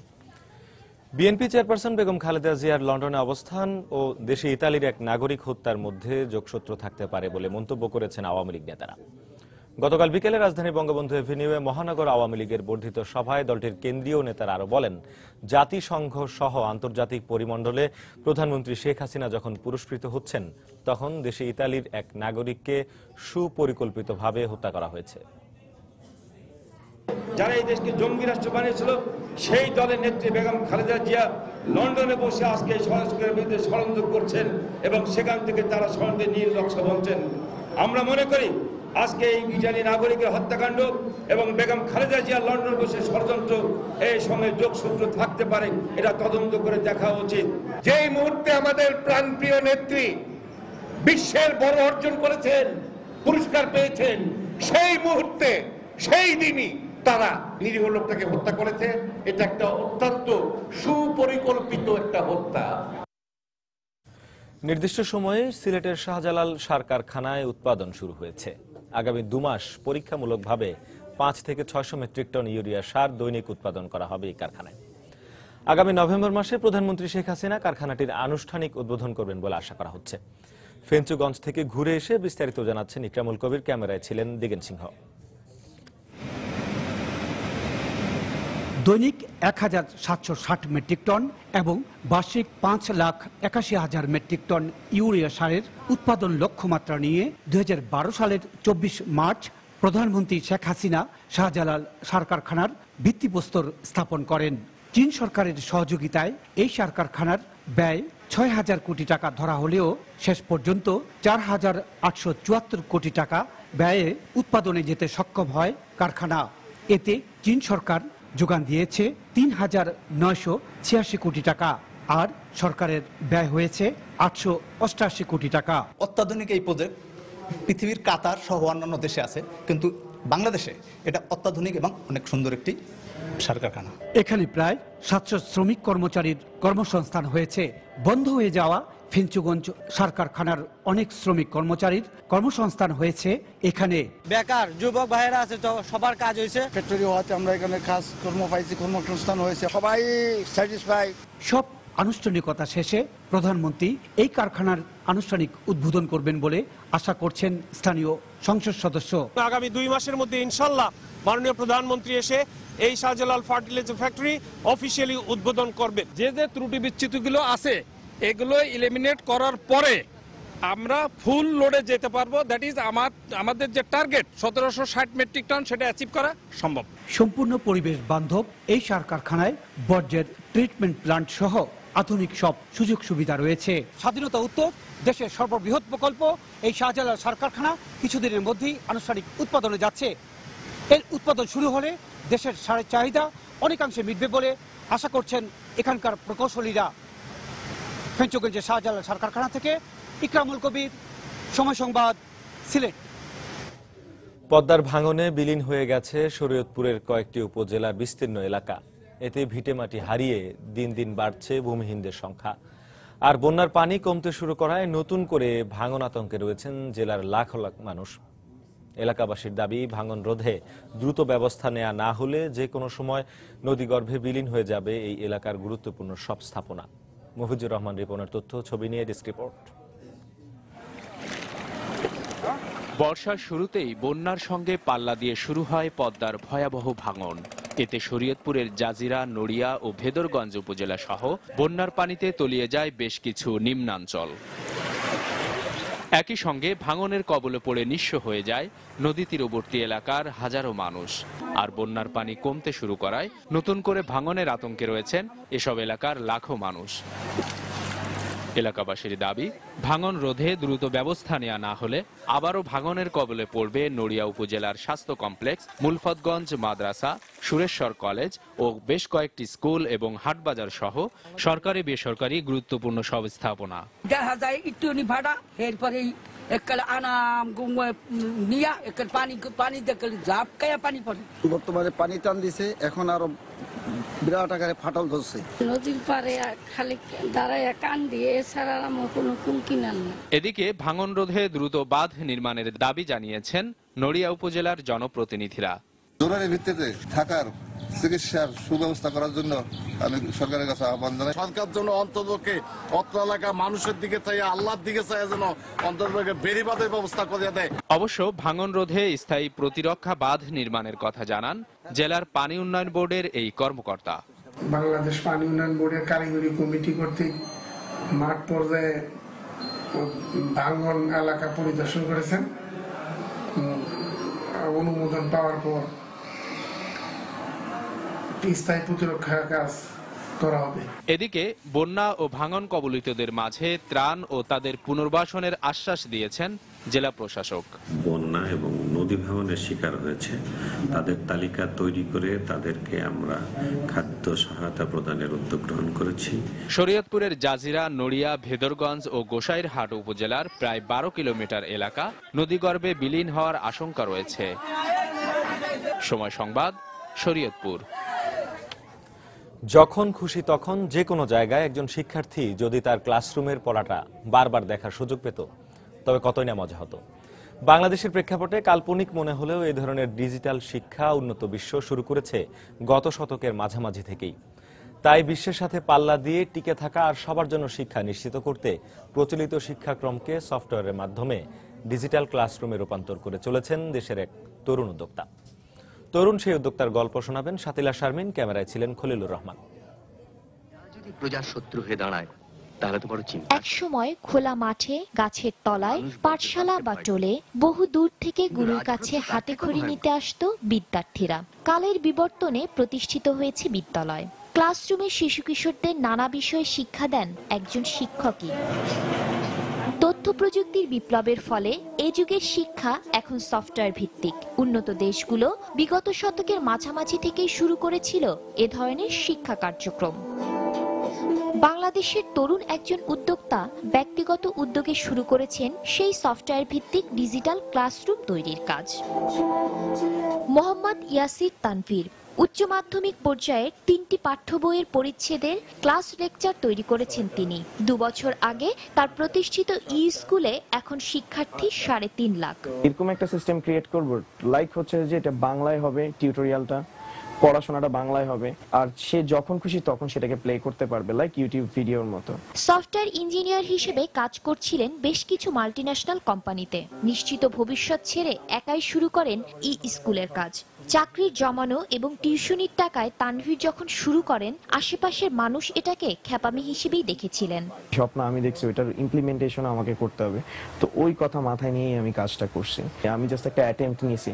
বিএনপি চেয়ারপারসন বেগম খালেদা জিয়ার লন্ডনে অবস্থান ও দেশে ইতালির এক নাগরিক হত্যার মধ্যে যোগসূত্র থাকতে পারে বলে মন্তব্য করেছেন আওয়ামী লীগ নেতারা। গতকাল বিকেলে রাজধানী বঙ্গবন্ধু এভিনিউয়ে মহানগর আওয়ামী লীগের বর্ধিত সভায় দলটির কেন্দ্রীয় নেতারা আরো বলেন, জাতিসংঘ সহ আন্তর্জাতিক পরিমণ্ডলে প্রধানমন্ত্রী শেখ হাসিনা যখন পুরস্কৃত হচ্ছেন, তখন দেশে ইতালির এক নাগরিককে সুপরিকল্পিতভাবে হত্যা করা হয়েছে। যারা এই দেশকে জঙ্গি রাষ্ট্র বানিয়েছিল, সেই দলের নেত্রী বেগম খালেদা জিয়া লন্ডনে বসে আজকে সরকারের বিরুদ্ধে ষড়যন্ত্র করছেন এবং সেখান থেকে তারা ষড়যন্ত্রের নীল নকশা বলছেন। আমরা মনে করি আজকে এই ইটালি নাগরিকের হত্যাকাণ্ড এবং বেগম খালেদা জিয়া লন্ডন বসে ষড়যন্ত্র এই সঙ্গে যোগসূত্র থাকতে পারে, এটা তদন্ত করে দেখা উচিত। যেই মুহূর্তে আমাদের প্রাণপ্রিয় নেত্রী বিশ্বের বড় অর্জন করেছেন, পুরস্কার পেয়েছেন, সেই মুহূর্তে সেই দিনই তারা নিরীহ লোকটাকে হত্যা করেছে। এটা একটা অত্যন্ত সুপরিকল্পিত একটা হত্যা। নির্দিষ্ট সময়ে সিলেটের শাহজালাল সার কারখানায় উৎপাদন শুরু হয়েছে। আগামী 2 মাস পরীক্ষামূলকভাবে 5 থেকে 600 মেট্রিক টন ইউরিয়া সার দৈনিক উৎপাদন করা হবে এই কারখানায়। আগামী নভেম্বর মাসে প্রধানমন্ত্রী শেখ হাসিনা কারখানাটির আনুষ্ঠানিক উদ্বোধন করবেন বলে আশা করা হচ্ছে। ফেঞ্চুগঞ্জ থেকে ঘুরে এসে বিস্তারিত জানাচ্ছেন ইকরামুল কবির, ক্যামেরায় ছিলেন দিগেন সিংহ। দৈনিক 1760 মেট্রিক টন এবং বার্ষিক 5,81,000 মেট্রিক টন ইউরিয়া সারের উৎপাদন লক্ষ্যমাত্রা নিয়ে 2012 সালের 24 মার্চ প্রধানমন্ত্রী শেখ হাসিনা শাহজালাল সার কারখানার ভিত্তিপ্রস্তর স্থাপন করেন। চীন সরকারের সহযোগিতায় এই সার কারখানার ব্যয় 6,000 কোটি টাকা ধরা হলেও শেষ পর্যন্ত 4,874 কোটি টাকা ব্যয়ে উৎপাদনে যেতে সক্ষম হয় কারখানা। এতে চীন সরকার যোগান দিয়েছে 3,986 কোটি টাকা, আর সরকারের ব্যয় হয়েছে 888 কোটি টাকা। অত্যাধুনিক এই প্রজেক্ট পৃথিবীর কাতার সহ অন্যান্য দেশে আছে, কিন্তু বাংলাদেশে এটা অত্যাধুনিক এবং অনেক সুন্দর একটি সার কারখানা। এখানে প্রায় 700 শ্রমিক কর্মচারীর কর্মসংস্থান হয়েছে। বন্ধ হয়ে যাওয়া ফেঞ্চুগঞ্জ সার কারখানার অনেক শ্রমিক কর্মচারীর কর্মসংস্থান হয়েছে এখানে। বেকার যুবক ভাইয়েরা আছে, তো সবার কাজ হয়েছে। ফ্যাক্টরি হওয়াতে আমরা এখানে কাজ কর্ম পাইছি, কর্মসংস্থান হয়েছে, সবাই স্যাটিসফাই। সব আনুষ্ঠানিকতা শেষে প্রধানমন্ত্রী এই কারখানার আনুষ্ঠানিক উদ্বোধন করবেন বলে আশা করছেন স্থানীয় সংসদ সদস্য। আগামী 2 মাসের মধ্যে ইনশাল্লাহ মাননীয় প্রধানমন্ত্রী এসে এই শাহজালাল ফার্টিলাইজার ফ্যাক্টরি অফিসিয়ালি উদ্বোধন করবেন। যে যে ত্রুটি বিচ্যুতিগুলো আছে এগুলো এলিমিনেট করার পরে আমরা ফুল লোডে যেতে পারবো। দ্যাট ইজ আমাদের যে টার্গেট 1760 মেট্রিক টন, সেটা অ্যাচিভ করা সম্ভব। সম্পূর্ণ পরিবেশ বান্ধব এই সার কারখানায় বর্জ্যের ট্রিটমেন্ট প্লান্ট সহ আধুনিক সব সুযোগ সুবিধা রয়েছে। স্বাধীনতা উত্তর দেশের সর্ববৃহৎ প্রকল্প এই শাহজালাল সার কারখানা কিছুদিনের মধ্যেই আনুষ্ঠানিক উৎপাদনে যাচ্ছে। এর উৎপাদন শুরু হলে দেশের সারের চাহিদা অনেকাংশে মিটবে বলে আশা করছেন এখানকার প্রকৌশলীরা। ফেঞ্চুগঞ্জের শাহজালাল সার কারখানা থেকে ইকরামুল কবির, সময় সংবাদ, সিলেট। পদ্মার ভাঙনে বিলীন হয়ে গেছে শরীয়তপুরের কয়েকটি উপজেলার বিস্তীর্ণ এলাকা। এতে ভিটেমাটি হারিয়ে দিন দিন বাড়ছে ভূমিহীনদের সংখ্যা। আর বন্যার পানি কমতে শুরু করায় নতুন করে ভাঙন আতঙ্কে রয়েছেন জেলার লাখ লাখ মানুষ। এলাকাবাসীর দাবি, ভাঙন রোধে দ্রুত ব্যবস্থা নেওয়া না হলে যে কোনো সময় নদীগর্ভে বিলীন হয়ে যাবে এই এলাকার গুরুত্বপূর্ণ সব স্থাপনা। মুফিজুর রহমান রিপনের তথ্য, ছবি নিয়ে ডেস্ক রিপোর্ট। বর্ষার শুরুতেই বন্যার সঙ্গে পাল্লা দিয়ে শুরু হয় পদ্মার ভয়াবহ ভাঙন। এতে শরীয়তপুরের জাজিরা, নড়িয়া ও ভেদরগঞ্জ উপজেলা সহ বন্যার পানিতে তলিয়ে যায় বেশ কিছু নিম্নাঞ্চল। একই সঙ্গে ভাঙনের কবলে পড়ে নিঃস্ব হয়ে যায় নদী তীরবর্তী এলাকার হাজারো মানুষ। আর বন্যার পানি কমতে শুরু করায় নতুন করে ভাঙনের আতঙ্কে রয়েছেন এসব এলাকার লাখো মানুষ। এলাকাবাসীর দাবি, ভাঙন রোধে দ্রুত ব্যবস্থা নেওয়া না হলে আবারও ভাঙনের কবলে পড়বে নড়িয়া উপজেলার স্বাস্থ্য কমপ্লেক্স, মুলফতগঞ্জ মাদ্রাসা, সুরেশ্বর কলেজ ও বেশ কয়েকটি স্কুল এবং হাটবাজার সহ সরকারি বেসরকারি গুরুত্বপূর্ণ সব স্থাপনা। দেখা যায় একটু ভাড়া এরপরে বর্তমানে পানি টান দিছে, এখন আরো বিরাট আকারে ফাটল ধরছে। নদীর পারে খালি দাঁড়ায় কান দিয়ে, এছাড়া আমার কোনো কুলকিনার নেই। এদিকে ভাঙন রোধে দ্রুত বাঁধ নির্মাণের দাবি জানিয়েছেন নড়িয়া উপজেলার জনপ্রতিনিধিরা। জরুরি ভিত্তিতে থাকার চিকিৎসার সুব্যবস্থা করার জন্য আমি সরকারের কাছে আহ্বান জানাই। সরকার যেন অন্ততকে অত্র এলাকা মানুষের দিকে চাই, আল্লাহর দিকে চাই, যেন অন্ততকে বেড়িবাঁধের ব্যবস্থা করে দেয়। অবশ্য ভাঙন রোধে স্থায়ী প্রতিরক্ষা বাঁধ নির্মাণের কথা জানান জেলার পানি উন্নয়ন বোর্ডের এই কর্মকর্তা। বাংলাদেশ পানি উন্নয়ন বোর্ডের কারিগরি কমিটি কর্তৃক মাঠ পর্যায়ে ভাঙন এলাকা পরিদর্শন করেছেন। অনুমোদন পাওয়ার পর স্থায়ী প্রতিরক্ষা কাজ করা হবে। এদিকে বন্যা ও ভাঙন কবলিতদের মাঝে ত্রাণ ও তাদের পুনর্বাসনের আশ্বাস দিয়েছেন জেলা প্রশাসক। বন্যা এবং নদী ভাঙনের শিকার হয়েছে তাদের তালিকা তৈরি করে তাদেরকে আমরা খাদ্য সহায়তা প্রদানের উদ্যোগ গ্রহণ করেছি। শরীয়তপুরের জাজিরা, নড়িয়া, ভেদরগঞ্জ ও গোসাইরহাট উপজেলার প্রায় 12 কিলোমিটার এলাকা নদীগর্ভে বিলীন হওয়ার আশঙ্কা রয়েছে। সময় সংবাদ, শরীয়তপুর। যখন খুশি তখন যে কোনো জায়গায় একজন শিক্ষার্থী যদি তার ক্লাসরুমের পড়াটা বারবার দেখার সুযোগ পেত তবে কতই না মজা হতো। বাংলাদেশের প্রেক্ষাপটে কাল্পনিক মনে হলেও এই ধরনের ডিজিটাল শিক্ষা উন্নত বিশ্ব শুরু করেছে গত শতকের মাঝামাঝি থেকেই। তাই বিশ্বের সাথে পাল্লা দিয়ে টিকে থাকা আর সবার জন্য শিক্ষা নিশ্চিত করতে প্রচলিত শিক্ষাক্রমকে সফটওয়্যারের মাধ্যমে ডিজিটাল ক্লাসরুমে রূপান্তর করে চলেছেন দেশের এক তরুণ উদ্যোক্তা। তরুণ সেই উদ্যোক্তার গল্প শোনাবেন শাতিলা শারমিন, ক্যামেরায় ছিলেন খলিলুর রহমান। যদি প্রজার শত্রু হয়ে দাঁড়ায় তাহলে তো বড় চিন্তা। এক সময় খোলা মাঠে, গাছের তলায়, পাঠশালা বা টোলে বহু দূর থেকে গুরুর কাছে হাতে খড়ি নিতে আসতো বিদ্যার্থীরা। কালের বিবর্তনে প্রতিষ্ঠিত হয়েছে বিদ্যালয়। ক্লাসরুমে শিশু কিশোরদের নানা বিষয়ে শিক্ষা দেন একজন শিক্ষকই। তথ্য প্রযুক্তির বিপ্লবের ফলে এ যুগের শিক্ষা এখন সফটওয়্যার ভিত্তিক। উন্নত দেশগুলো বিগত শতকের মাঝামাঝি থেকেই শুরু করেছিল এ ধরনের শিক্ষা কার্যক্রম। বাংলাদেশের তরুণ একজন উদ্যোক্তা ব্যক্তিগত উদ্যোগে শুরু করেছেন সেই সফটওয়্যার ভিত্তিক ডিজিটাল ক্লাসরুম তৈরির কাজ। মোহাম্মদ ইয়াসির তানভীর উচ্চ মাধ্যমিক পর্যায়ের 3টি পাঠ্য বইয়ের পরিচ্ছেদের ক্লাস লেকচার তৈরি করেছেন তিনি। 2 বছর আগে তার প্রতিষ্ঠিত ই স্কুলে এখন শিক্ষার্থী 3.5 লাখ। এরকম একটা সিস্টেম ক্রিয়েট করব, লাইক হচ্ছে যে এটা বাংলায় হবে, টিউটোরিয়ালটা পড়াশোনাটা বাংলায় হবে, আর সে যখন খুশি তখন সেটাকে প্লে করতে পারবে, লাইক ইউটিউব ভিডিওর মতো। সফটওয়্যার ইঞ্জিনিয়ার হিসেবে কাজ করছিলেন বেশ কিছু মাল্টিন্যাশনাল কোম্পানিতে। নিশ্চিত ভবিষ্যৎ ছেড়ে একাই শুরু করেন ই স্কুলের কাজ। চাকরির জমানো এবং টিউশনির টাকায় তানভীর যখন শুরু করেন, আশেপাশের মানুষ এটাকে খ্যাপামি হিসেবেই দেখেছিলেন। স্বপ্ন আমি দেখছি ওইটার ইমপ্লিমেন্টেশন আমাকে করতে হবে, তো ওই কথা মাথায় নিয়েই আমি কাজটা করছি। আমি জাস্ট একটা অ্যাটেম্প্ট নিয়েছি,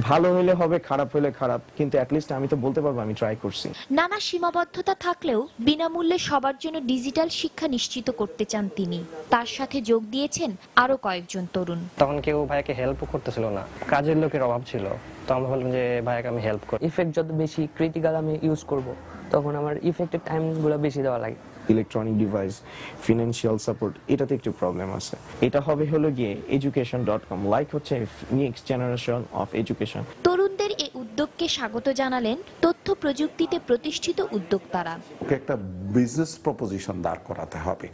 ভালো হলে হবে, খারাপ হলে খারাপ, কিন্তু অ্যাটলিস্ট আমি তো বলতে পারবো আমি ট্রাই করছি। নানা সীমাবদ্ধতা থাকলেও বিনামূল্যে সবার জন্য ডিজিটাল শিক্ষা নিশ্চিত করতে চান তিনি। তার সাথে যোগ দিয়েছেন আরো কয়েকজন তরুণ। তখন কেউ ভাইকে হেল্প করতেছিল না, কাজের লোকের অভাব ছিল, তো আমরা বললাম যে ভাইকে আমি হেল্প করি। ইফেক্ট যত বেশি ক্রিটিক্যাল আমি ইউজ করব তখন আমার ইফেক্টের টাইমগুলো বেশি দেওয়া লাগে। ইলেকট্রনিক ডিভাইস, ফিনান্সিয়াল সাপোর্ট, এটাতে একটু প্রবলেম আছে। এটা হবে হলো গিয়ে education.com, লাইক হচ্ছে নেক্সট জেনারেশন অফ এডুকেশন। তরুণদের এই উদ্যোগকে স্বাগত জানালেন তথ্য প্রযুক্তিতে প্রতিষ্ঠিত উদ্যোক্তারা। একটা বিজনেস প্রপোজিশন দাঁড় করাতে হবে,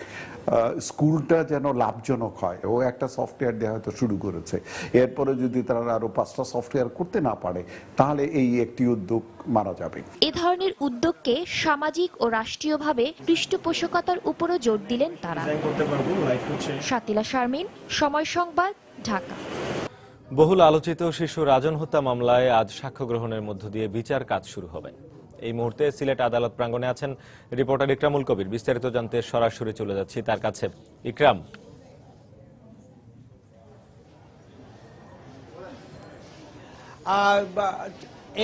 স্কুলটা যেন লাভজনক হয়। ও একটা সফটওয়্যার দিয়ে হয়তো শুরু করেছে, এরপরে যদি তারা আরো 5টা সফটওয়্যার করতে না পারে তাহলে এই একটি উদ্যোগ মারা যাবে। এ ধরনের উদ্যোগকে সামাজিক ও রাষ্ট্রীয়ভাবে পৃষ্ঠপোষকতার উপরও জোর দিলেন তারা। শাতিলা শারমিন, সময় সংবাদ, ঢাকা। বহুল আলোচিত শিশু রাজন হত্যা মামলায় আজ সাক্ষ্য গ্রহণের মধ্য দিয়ে বিচার কাজ শুরু হবে। এই মুহূর্তে সিলেট আদালত প্রাঙ্গণে আছেন রিপোর্টার ইকরামুল কবির। বিস্তারিত জানতে সরাসরি চলে যাচ্ছি তার কাছে। ইকরাম,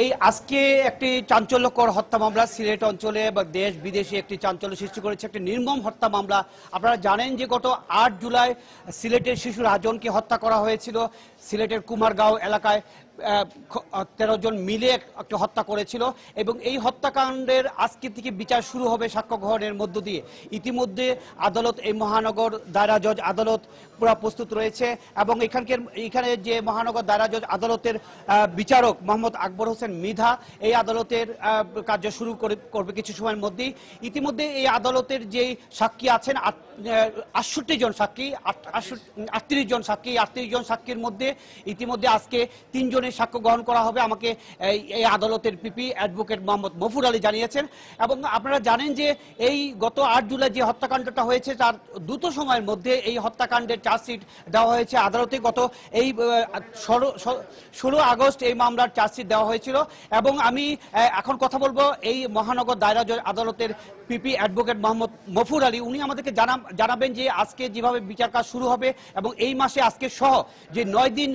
এই আজকে একটি চাঞ্চল্যকর হত্যা মামলা সিলেট অঞ্চলে বা দেশ বিদেশে একটি চাঞ্চল্য সৃষ্টি করেছে, একটি নির্মম হত্যা মামলা। আপনারা জানেন যে গত 8 জুলাই সিলেটের শিশু রাজনকে হত্যা করা হয়েছিল। সিলেটের কুমারগাঁও এলাকায় 13 জন মিলে একটা হত্যা করেছিল এবং এই হত্যাকাণ্ডের আজকে থেকে বিচার শুরু হবে সাক্ষ্য গ্রহণের মধ্য দিয়ে। ইতিমধ্যে আদালত, এই মহানগর দায়রা জজ আদালত পুরো প্রস্তুত রয়েছে এবং এখানে যে মহানগর দায়রা জজ আদালতের বিচারক মোহাম্মদ আকবর হোসেন মৃধা এই আদালতের কার্য শুরু করবে কিছু সময়ের মধ্যেই। ইতিমধ্যে এই আদালতের যে সাক্ষী আছেন 68 জন সাক্ষী, 38 জন সাক্ষী, 38 জন সাক্ষীর মধ্যে ইতিমধ্যে আজকে 3 জনের সাক্ষ্য গ্রহণ করা হবে আমাকে এই আদালতের পিপি অ্যাডভোকেট মোহাম্মদ মফুর আলী জানিয়েছেন। এবং আপনারা জানেন যে এই গত 8 জুলাই যে হত্যাকাণ্ডটা হয়েছে তার দ্রুত সময়ের মধ্যে এই হত্যাকাণ্ডের চার্জশিট দেওয়া হয়েছে আদালতে। গত এই 16 আগস্ট এই মামলার চার্জশিট দেওয়া হয়েছিল। এবং আমি এখন কথা বলবো এই মহানগর দায়রা জজ আদালতের পিপি অ্যাডভোকেট মোহাম্মদ মফুর আলী। উনি আমাদেরকে জানাবেন যে আজকে যেভাবে বিচার কাজ শুরু হবে এবং এই মাসে আজকে সহ যে 9 দিন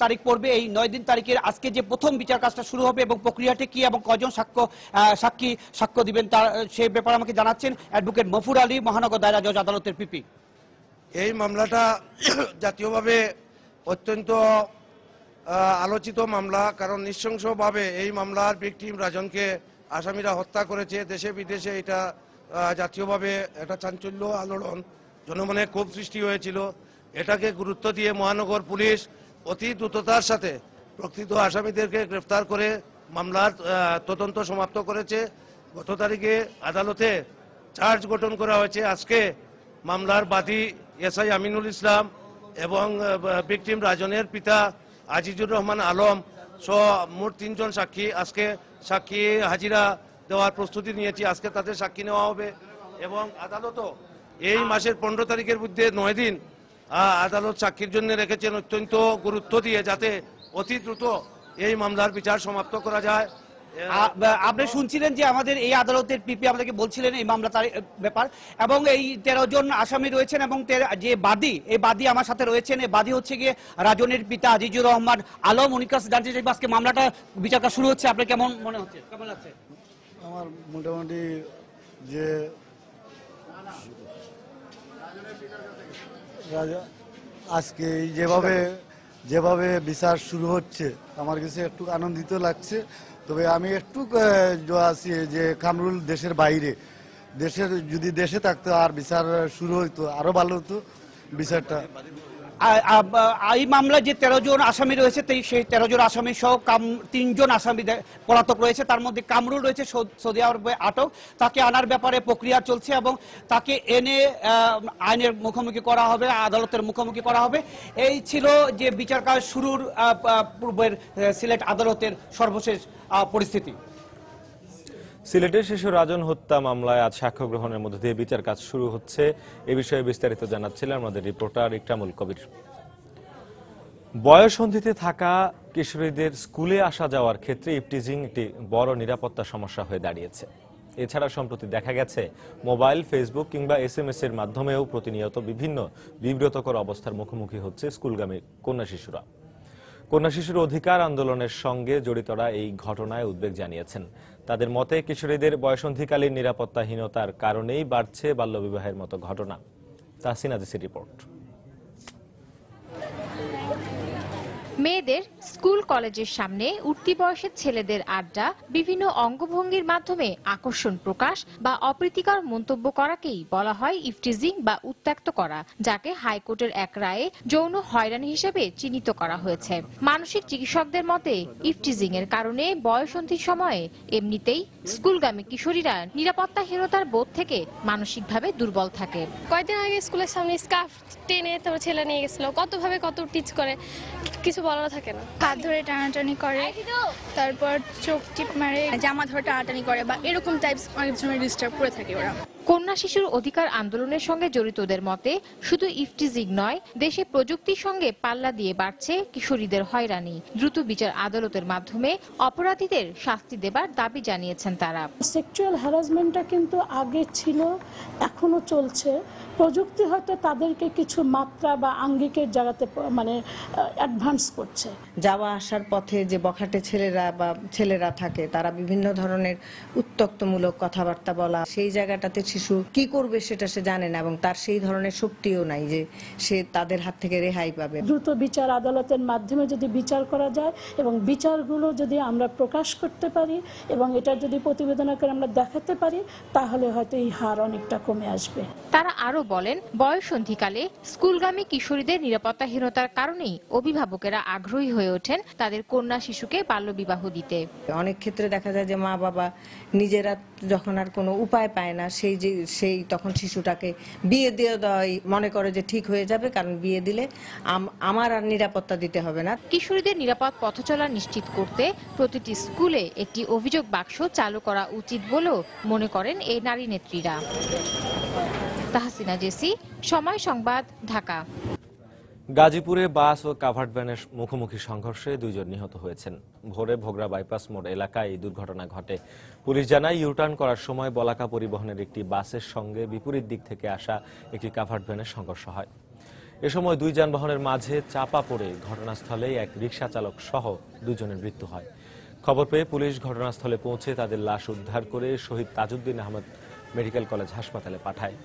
তারিখ পড়বে, এই 9 দিন তারিখের আজকে যে প্রথম বিচার কাজটা শুরু হবে এবং প্রক্রিয়াটি কি এবং কজন সাক্ষী সাক্ষ্য দিবেন তার সে ব্যাপারে আমাকে জানাচ্ছেন অ্যাডভোকেট মফুর আলী, মহানগর দায়রা জজ আদালতের পিপি। এই মামলাটা জাতীয়ভাবে অত্যন্ত আলোচিত মামলা, কারণ নৃশংসভাবে এই মামলার ভিকটিম রাজনকে আসামিরা হত্যা করেছে। দেশে বিদেশে এটা জাতীয়ভাবে একটা চাঞ্চল্য আলোড়ন জনমনে ক্ষোভ সৃষ্টি হয়েছিল। এটাকে গুরুত্ব দিয়ে মহানগর পুলিশ অতি দ্রুততার সাথে প্রকৃত আসামিদেরকে গ্রেফতার করে মামলার তদন্ত সমাপ্ত করেছে। গত তারিখে আদালতে চার্জ গঠন করা হয়েছে। আজকে মামলার বাদী এসআই আমিনুল ইসলাম এবং ভিকটিম রাজনের পিতা আজিজুর রহমান আলম সহ মোট 3 জন সাক্ষী আজকে সাক্ষী হাজিরা দেওয়ার প্রস্তুতি নিয়েছি। আজকে তাদের সাক্ষী নেওয়া হবে এবং আদালতও এই মাসের 15 তারিখের মধ্যে 9 দিন আদালত সাক্ষীর জন্য রেখেছেন, অত্যন্ত গুরুত্ব দিয়ে যাতে অতি দ্রুত এই মামলার বিচার সমাপ্ত করা যায়। আপনি শুনছিলেন যে আমাদের এই আদালতের পিপি আমাদেরকে বলছিলেন এই মামলা তার ব্যাপার এবং এই 13 জন আসামি রয়েছেন এবং যে বাদী এই বাদী আমার সাথে রয়েছেন। এই বাদী হচ্ছে গিয়ে রাজনের পিতা আজিজুর রহমান আলম। উনি কাছে জানতে চাইব আজকে মামলাটা বিচার শুরু হচ্ছে, আপনার কেমন মনে হচ্ছে, কেমন লাগছে? আমার মোটামুটি যে আজকে যেভাবে বিচার শুরু হচ্ছে আমার কাছে একটু আনন্দিত লাগছে। তবে আমি একটু আছি যে কামরুল দেশের বাইরে, যদি দেশে থাকতো আর বিচার শুরু হইতো আরো ভালো হতো বিচারটা। এই মামলায় যে 13 জন আসামি রয়েছে সেই 13 জন আসামি সহ 3 জন আসামি পলাতক রয়েছে। তার মধ্যে কামরুল রয়েছে সৌদি আরবে আটক। তাকে আনার ব্যাপারে প্রক্রিয়া চলছে এবং তাকে এনে আইনের মুখোমুখি করা হবে, আদালতের মুখোমুখি করা হবে। এই ছিল যে বিচার কাজ শুরুর পূর্বের সিলেট আদালতের সর্বশেষ পরিস্থিতি। সিলেটের শিশু রাজন হত্যা মামলায় আজ সাক্ষ্য গ্রহণের মধ্যে দিয়ে বিচার কাজ শুরু হচ্ছে। এ বিষয়ে বিস্তারিত জানাচ্ছিলেন আমাদের রিপোর্টার ইকরামুল কবির। বয়ঃসন্ধিতে থাকা কিশোরীদের স্কুলে আসা যাওয়ার ক্ষেত্রে ইফটিজিং একটি বড় নিরাপত্তা সমস্যা হয়ে দাঁড়িয়েছে। এছাড়া সম্প্রতি দেখা গেছে মোবাইল, ফেসবুক কিংবা SMS এর মাধ্যমেও প্রতিনিয়ত বিভিন্ন বিব্রতকর অবস্থার মুখোমুখি হচ্ছে স্কুলগামী কন্যা শিশুরা। কন্যা শিশুর অধিকার আন্দোলনের সঙ্গে জড়িতরা এই ঘটনায় উদ্বেগ জানিয়েছেন। তাদের মতে কিশোরীদের বয়সন্ধিকালীন নিরাপত্তাহীনতার কারণেই বাড়ছে বাল্যবিবাহের মতো ঘটনা। তাহসিন আজিসের রিপোর্ট। মেয়েদের স্কুল কলেজের সামনে উঠতি বয়সের ছেলেদের আড্ডা, বিভিন্ন অঙ্গভঙ্গির মাধ্যমে আকর্ষণ প্রকাশ বা অপ্রীতিকর মন্তব্য করাকেই বলা হয় ইফটিজিং বা উত্ত্যক্ত করা, যাকে হাইকোর্টের এক রায়ে যৌন হয়রানি হিসেবে চিহ্নিত করা হয়েছে। মানসিক চিকিৎসকদের মতে ইফটিজিং এর কারণে বয়ঃসন্ধির সময়ে এমনিতেই স্কুলগামী কিশোরীরা নিরাপত্তাহীনতার বোধ থেকে মানসিকভাবে দুর্বল থাকে। কয়েকদিন আগে স্কুলের সামনে স্কার্ফ টেনে তারপর ছেলে নিয়ে গেছিল, কতভাবে কত টিচ করে, কিছু বলার থাকে না। হাত ধরে টানাটানি করে, তারপর চোখ টিপ মারে, জামা ধরে টানাটানি করে বা এরকম টাইপস অনেক সময় ডিস্টার্ব করে থাকে ওরা। কন্যা শিশুর অধিকার আন্দোলনের সঙ্গে জড়িতদের মতে শুধু ইফটিজিং নয়, দেশে প্রযুক্তির সঙ্গে পাল্লা দিয়ে বাড়ছে কিশোরীদের হয়রানি। দ্রুত বিচার আদালতের মাধ্যমে অপরাধীদের শাস্তি দেবার দাবি জানিয়েছেন তারা। সেক্সুয়াল হ্যারাসমেন্টটা কিন্তু আগে ছিল, এখনো চলছে। প্রযুক্তি হয়তো তাদেরকে কিছু মাত্রা বা আঙ্গিকের জায়গাতে মানে অ্যাডভান্স করছে। যাওয়া আসার পথে যে বখাটে ছেলেরা থাকে, তারা বিভিন্ন ধরনের উত্ত্যক্তমূলক কথাবার্তা বলা, সেই জায়গাটাতে শিশু কি করবে সেটা সে জানে না এবং তার সেই ধরনের শক্তিও নাই যে সে তাদের হাত থেকে রেহাই পাবে। দ্রুত বিচার আদালতের মাধ্যমে যদি বিচার করা যায় এবং বিচারগুলো যদি আমরা প্রকাশ করতে পারি এবং এটা যদি প্রতিবেদন করে আমরা দেখাতে পারি, তাহলে হয়তো এই হার অনেকটা কমে আসবে। তারা আরো বলেন, বয়ঃসন্ধিকালে স্কুলগামী কিশোরীদের নিরাপত্তাহীনতার কারণেই অভিভাবকেরা আগ্রহী হয়ে ওঠেন তাদের কন্যা শিশুকে বাল্যবিবাহ দিতে। অনেক ক্ষেত্রে দেখা যায় যে মা বাবা নিজেরা যখন আর কোনো উপায় পায় না, সেই সেই তখন শিশুটাকে বিয়ে দিয়ে দেওয়াই মনে করে যে ঠিক হয়ে যাবে, কারণ বিয়ে দিলে আমার আর নিরাপত্তা দিতে হবে না। কিশোরীদের নিরাপদ পথচলা নিশ্চিত করতে প্রতিটি স্কুলে একটি অভিযোগ বাক্স চালু করা উচিত বলেও মনে করেন এই নারী নেত্রীরা। তাহসিনা জেসি, সময় সংবাদ, ঢাকা। গাজীপুরে বাস ও কাভার্ড ভ্যানের মুখোমুখি সংঘর্ষে 2 জন নিহত হয়েছেন। ভোরে ভোগড়া বাইপাস মোড় এলাকায় এই দুর্ঘটনা ঘটে। পুলিশ জানায়, ইউটার্ন করার সময় বলাকা পরিবহনের একটি বাসের সঙ্গে বিপরীত দিক থেকে আসা একটি কাভার্ড ভ্যানের সংঘর্ষ হয়। এ সময় 2 যানবাহনের মাঝে চাপা পড়ে ঘটনাস্থলে এক রিকশা চালক সহ 2 জনের মৃত্যু হয়। খবর পেয়ে পুলিশ ঘটনাস্থলে পৌঁছে তাদের লাশ উদ্ধার করে শহীদ তাজউদ্দিন আহমদ মেডিকেল কলেজ হাসপাতালে পাঠায়।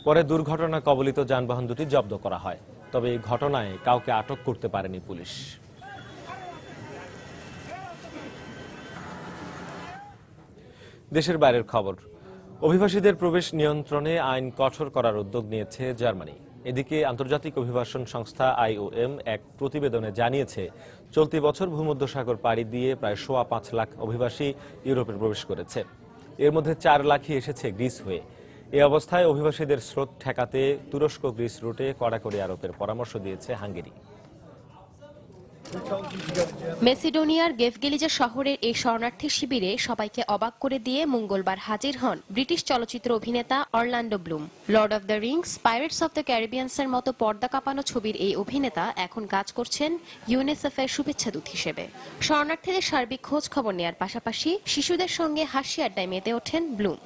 পরে দুর্ঘটনা কবলিত যানবাহন দুটি জব্দ করা হয়। তবে এই ঘটনায় কাউকে আটক করতে পারেনি পুলিশ। দেশের বাইরের খবর। অভিবাসীদের প্রবেশ নিয়ন্ত্রণে আইন কঠোর করার উদ্যোগ নিয়েছে জার্মানি। এদিকে আন্তর্জাতিক অভিবাসন সংস্থা IOM এক প্রতিবেদনে জানিয়েছে, চলতি বছর ভূমধ্যসাগর পাড়ি দিয়ে প্রায় 5.25 লাখ অভিবাসী ইউরোপে প্রবেশ করেছে। এর মধ্যে 4 লাখই এসেছে গ্রিস হয়ে। এই অবস্থায় অভিবাসীদের স্রোত ঠেকাতে তুরস্ক গ্রিস রুটে কড়াকড়ি আরোপের পরামর্শ দিয়েছে হাঙ্গেরি। মেসিডোনিয়ার গেভগেলিজা শহরের এই শরণার্থী শিবিরে সবাইকে অবাক করে দিয়ে মঙ্গলবার হাজির হন ব্রিটিশ চলচ্চিত্র অভিনেতা Orlando Bloom. Lord of the Rings, Pirates of the ক্যারিবিয়ান্সের মতো পর্দা কাঁপানো ছবির এই অভিনেতা এখন কাজ করছেন ইউএনএসএফ এর শুভেচ্ছা দূত হিসেবে। শরণার্থীদের সার্বিক খোঁজ খবর নেয়ার পাশাপাশি শিশুদের সঙ্গে হাসি আড্ডায় মেতে ওঠেন ব্লুম।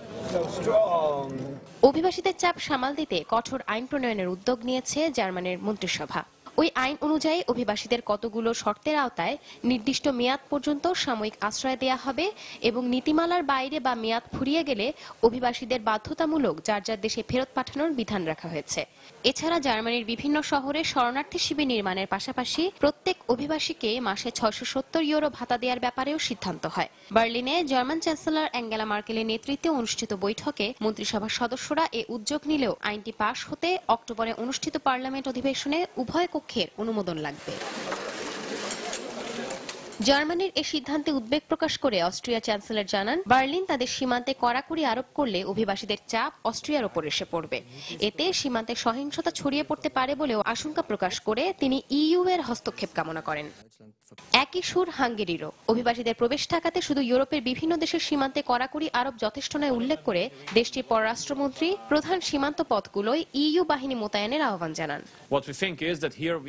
অভিবাসীদের চাপ সামাল দিতে কঠোর আইন প্রণয়নের উদ্যোগ নিয়েছে জার্মানির মন্ত্রিসভা। ওই আইন অনুযায়ী অভিবাসীদের কতগুলো শর্তের আওতায় নির্দিষ্ট মেয়াদ পর্যন্ত সাময়িক আশ্রয় দেয়া হবে এবং নীতিমালার বাইরে বা মেয়াদ ফুরিয়ে গেলে অভিবাসীদের বাধ্যতামূলক যার যার দেশে ফেরত পাঠানোর বিধান রাখা হয়েছে। এছাড়া জার্মানির বিভিন্ন শহরে শরণার্থী শিবির নির্মাণের পাশাপাশি প্রত্যেক অভিবাসীকে মাসে 670 ইউরো ভাতা দেওয়ার ব্যাপারেও সিদ্ধান্ত হয়। বার্লিনে জার্মান চ্যান্সেলর অ্যাঙ্গেলা মার্কেলের নেতৃত্বে অনুষ্ঠিত বৈঠকে মন্ত্রিসভার সদস্যরা এ উদ্যোগ নিলেও আইনটি পাশ হতে অক্টোবরে অনুষ্ঠিত পার্লামেন্ট অধিবেশনে উভয় কক্ষের অনুমোদন লাগবে। জার্মানির এই সিদ্ধান্তে উদ্বেগ প্রকাশ করে অস্ট্রিয়া চ্যান্সেলর জানান, বার্লিন তাদের সীমান্তে কড়াকড়ি আরোপ করলে অভিবাসীদের চাপ অস্ট্রিয়ার ওপর এসে পড়বে। এতে সীমান্তে সহিংসতা ছড়িয়ে পড়তে পারে বলেও আশঙ্কা প্রকাশ করে তিনি ইইউ এর হস্তক্ষেপ কামনা করেন। একই সুর হাঙ্গেরিরও। অভিবাসীদের প্রবেশ ঠেকাতে শুধু ইউরোপের বিভিন্ন দেশের সীমান্তে কড়াকড়ি আরোপ যথেষ্ট নয় উল্লেখ করে দেশটির পররাষ্ট্রমন্ত্রী প্রধান সীমান্ত পথগুলোয় ইইউ বাহিনী মোতায়েনের আহ্বান জানান।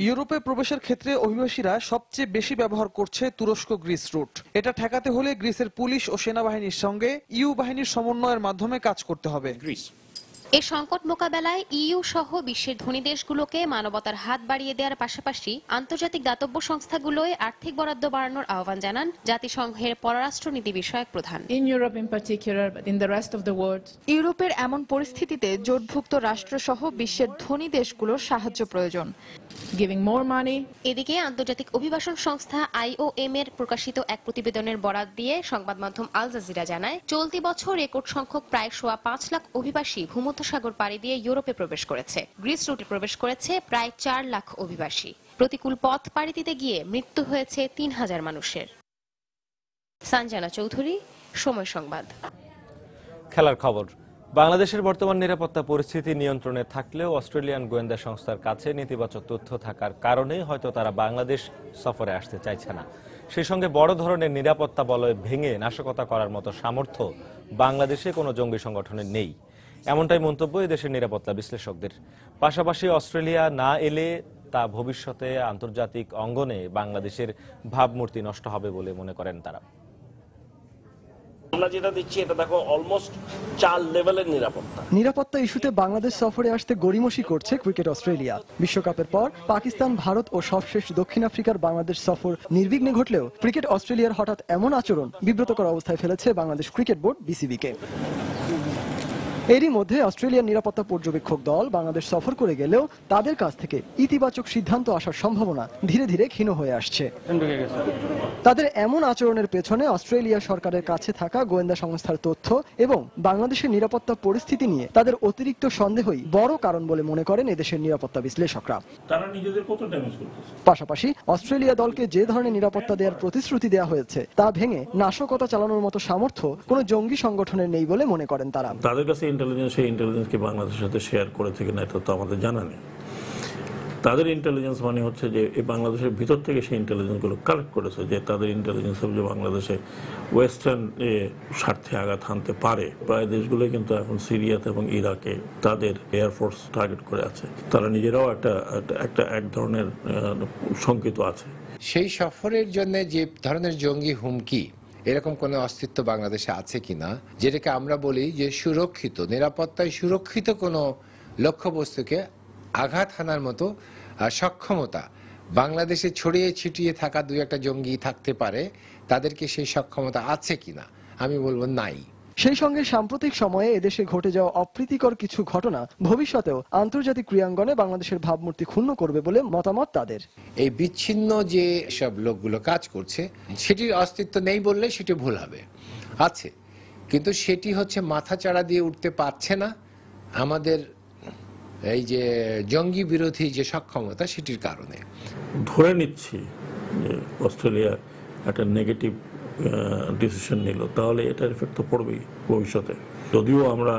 ইউরোপে প্রবেশের ক্ষেত্রে অভিবাসীরা সবচেয়ে বেশি ব্যবহার করছে তুরস্ক গ্রিস রুট। এটা ঠেকাতে হলে গ্রিসের পুলিশ ও সেনাবাহিনীর সঙ্গে ইইউ বাহিনীর সমন্বয়ের মাধ্যমে কাজ করতে হবে। এই সংকট মোকাবেলায় ইইউ সহ বিশ্বের ধনী দেশগুলোকে মানবতার হাত বাড়িয়ে দেওয়ার পাশাপাশি আন্তর্জাতিক দাতব্য সংস্থাগুলোয় আর্থিক বরাদ্দ বাড়ানোর আহ্বান জানান জাতিসংঘের পররাষ্ট্রনীতি বিষয়ক প্রধান। ইউরোপের এমন পরিস্থিতিতে জোটভুক্ত রাষ্ট্রসহ বিশ্বের ধনী দেশগুলোর সাহায্য প্রয়োজন। এদিকে আন্তর্জাতিক অভিবাসন সংস্থা IOM এর প্রকাশিত এক প্রতিবেদনের বরাত দিয়ে সংবাদ মাধ্যম আল জাজিরা জানায়, চলতি বছর রেকর্ড সংখ্যক প্রায় 5.25 লাখ অভিবাসী ভূমধ্যসাগর পাড়ি দিয়ে ইউরোপে প্রবেশ করেছে। গ্রিস রুটে প্রবেশ করেছে প্রায় 4 লাখ অভিবাসী। প্রতিকূল পথ পাড়ি দিতে গিয়ে মৃত্যু হয়েছে 3000 মানুষের। সঞ্জনা চৌধুরী, সময় সংবাদ। খেলার খবর। বাংলাদেশের বর্তমান নিরাপত্তা পরিস্থিতি নিয়ন্ত্রণে থাকলেও অস্ট্রেলিয়ান গোয়েন্দা সংস্থার কাছে নেতিবাচক তথ্য থাকার কারণে হয়তো তারা বাংলাদেশ সফরে আসতে চাইছে না। সেই সঙ্গে বড় ধরনের নিরাপত্তা বলয় ভেঙে নাশকতা করার মতো সামর্থ্য বাংলাদেশে কোনো জঙ্গি সংগঠনের নেই, এমনটাই মন্তব্য দেশের নিরাপত্তা বিশ্লেষকদের। পাশাপাশি অস্ট্রেলিয়া না এলে তা ভবিষ্যতে আন্তর্জাতিক অঙ্গনে বাংলাদেশের ভাবমূর্তি নষ্ট হবে বলে মনে করেন তারা। আমরা যেটা দিচ্ছি এটা দেখো অলমোস্ট 4 লেভেলের নিরাপত্তা ইস্যুতে বাংলাদেশ সফরে আসতে গড়িমসি করছে ক্রিকেট অস্ট্রেলিয়া। বিশ্বকাপের পর পাকিস্তান, ভারত ও সবশেষ দক্ষিণ আফ্রিকার বাংলাদেশ সফর নির্বিঘ্নে ঘটলেও ক্রিকেট অস্ট্রেলিয়ার হঠাৎ এমন আচরণ বিব্রতকর অবস্থায় ফেলেছে বাংলাদেশ ক্রিকেট বোর্ড BCB-কে। এরই মধ্যে অস্ট্রেলিয়ার নিরাপত্তা পর্যবেক্ষক দল বাংলাদেশ সফর করে গেলেও তাদের কাছ থেকে ইতিবাচক সিদ্ধান্ত আসার সম্ভাবনা ধীরে ধীরে ক্ষীণ হয়ে আসছে। তাদের এমন আচরণের পেছনে অস্ট্রেলিয়া সরকারের কাছে থাকা গোয়েন্দা সংস্থার তথ্য এবং বাংলাদেশের নিরাপত্তা পরিস্থিতি নিয়ে তাদের অতিরিক্ত সন্দেহই বড় কারণ বলে মনে করেন এদেশের নিরাপত্তা বিশ্লেষকরা। পাশাপাশি অস্ট্রেলিয়া দলকে যে ধরনের নিরাপত্তা দেওয়ার প্রতিশ্রুতি দেওয়া হয়েছে তা ভেঙে নাশকতা চালানোর মতো সামর্থ্য কোনো জঙ্গি সংগঠনের নেই বলে মনে করেন তারা। তাদের কাছে ইন্টেলিজেন্স সেই ইন্টেলিজেন্সকে বাংলাদেশের সাথে শেয়ার করে থেকে না, এটা তো আমাদের জানা নেই। তাদের ইন্টেলিজেন্স মানে হচ্ছে যে এই বাংলাদেশের ভিতর থেকে সেই ইন্টেলিজেন্সগুলো কালেক্ট করেছে, যে তাদের ইন্টেলিজেন্স যে বাংলাদেশে ওয়েস্টার্ন স্বার্থে আঘাত হানতে পারে। প্রায় দেশগুলোই কিন্তু এখন সিরিয়াতে এবং ইরাকে তাদের এয়ারফোর্স টার্গেট করে আছে। তারা নিজেরাও এক ধরনের শঙ্কিত আছে। সেই সফরের জন্য যে ধরনের জঙ্গি হুমকি, এরকম কোনো অস্তিত্ব বাংলাদেশে আছে কিনা, যেটাকে আমরা বলি যে সুরক্ষিত, নিরাপত্তায় সুরক্ষিত কোনো লক্ষ্যবস্তুকে আঘাত হানার মতো সক্ষমতা বাংলাদেশে ছড়িয়ে ছিটিয়ে থাকা দুই একটা জঙ্গি থাকতে পারে, তাদেরকে সেই সক্ষমতা আছে কিনা আমি বলবো নাই। সেই সঙ্গে সাম্প্রতিক সময়ে এদেশে ঘটে যাওয়া অপ্রীতিকর কিছু ঘটনা ভবিষ্যতেও আন্তর্জাতিক ক্রীড়াঙ্গনে বাংলাদেশের ভাবমূর্তি ক্ষুণ্ণ করবে বলে মতামত তাদের। এই বিচ্ছিন্ন যে সব লোকগুলো কাজ করছে, সেটির অস্তিত্ব নেই বললে সেটি ভুল হবে, আছে, কিন্তু সেটি হচ্ছে মাথাচাড়া দিয়ে উঠতে পারছে না আমাদের এই যে জঙ্গি বিরোধী যে সক্ষমতা, সেটির কারণে। ধরে নিচ্ছি যে অস্ট্রেলিয়া একটা নেগেটিভ ডিসিশন নিল, তাহলে এটার এফেক্ট তো পড়বেই ভবিষ্যতে। যদিও আমরা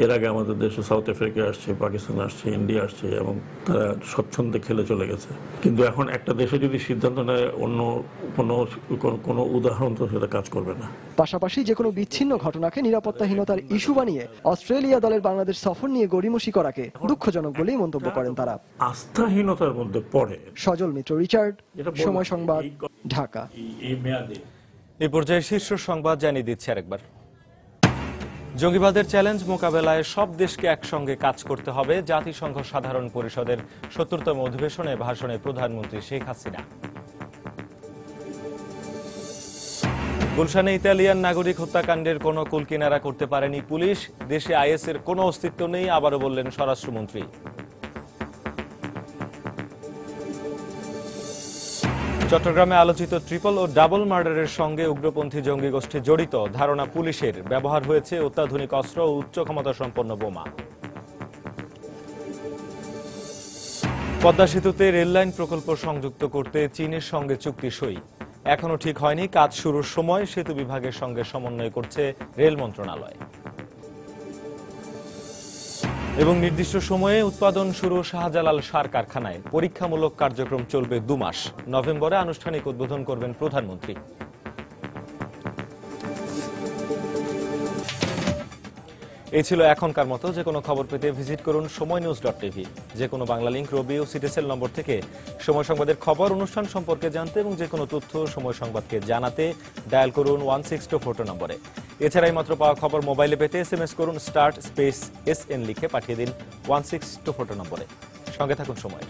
এর আগে আমাদের দেশে সাউথ আফ্রিকা আসছে, পাকিস্তান আসছে, ইন্ডিয়া আসছে এবং তারা স্বচ্ছন্দে খেলে চলে গেছে, কিন্তু এখন একটা দেশে যদি সিদ্ধান্ত নেয় অন্য কোনো উদাহরণ তো সেটা কাজ করবে না। পাশাপাশি যে কোনো বিচ্ছিন্ন ঘটনাকে নিরাপত্তাহীনতার ইস্যু বানিয়ে অস্ট্রেলিয়া দলের বাংলাদেশ সফর নিয়ে গড়িমসি করাকে দুঃখজনক বলেই মন্তব্য করেন তারা। আস্থাহীনতার মধ্যে পড়ে। সজল মিত্র, রিচার্ড, সময় সংবাদ, ঢাকা। এই পর্যায়ে শীর্ষ সংবাদ জানিয়ে দিচ্ছে আরেকবার। জঙ্গিবাদের চ্যালেঞ্জ মোকাবেলায় সব দেশকে একসঙ্গে কাজ করতে হবে, জাতিসংঘ সাধারণ পরিষদের ৭০তম অধিবেশনে ভাষণে প্রধানমন্ত্রী শেখ হাসিনা। গুলশানে ইতালিয়ান নাগরিক হত্যাকাণ্ডের কোনো কুলকিনারা করতে পারেনি পুলিশ, দেশে আইএসের কোনো অস্তিত্ব নেই আবারও বললেন স্বরাষ্ট্রমন্ত্রী। চট্টগ্রামে আলোচিত ট্রিপল ও ডাবল মার্ডারের সঙ্গে উগ্রপন্থী জঙ্গি গোষ্ঠী জড়িত ধারণা পুলিশের, ব্যবহার হয়েছে অত্যাধুনিক অস্ত্র ও উচ্চ ক্ষমতা সম্পন্ন বোমা। পদ্মা সেতুতে রেললাইন প্রকল্প সংযুক্ত করতে চীনের সঙ্গে চুক্তি সই, এখনো ঠিক হয়নি কাজ শুরুর সময়, সেতু বিভাগের সঙ্গে সমন্বয় করছে রেল মন্ত্রণালয়। এবং নির্দিষ্ট সময়ে উৎপাদন শুরু শাহজালাল সার কারখানায়, পরীক্ষামূলক কার্যক্রম চলবে 2 মাস, নভেম্বরে আনুষ্ঠানিক উদ্বোধন করবেন প্রধানমন্ত্রী। এই ছিল এখনকার মতো। যে কোনো খবর পেতে ভিজিট করুন সময়নিউজ.tv। যে কোনো বাংলা লিংক, রবি ও সিটিসেল নম্বর থেকে সময় সংবাদের খবর, অনুষ্ঠান সম্পর্কে জানতে এবং যে কোনো তথ্য সময় সংবাদকে জানাতে ডায়াল করুন 16242 নম্বরে। এছাড়াই মাত্র পাওয়া খবর মোবাইলে পেতে SMS করুন START SN লিখে পাঠিয়ে দিন 16242 নম্বরে। সঙ্গে থাকুন সময়।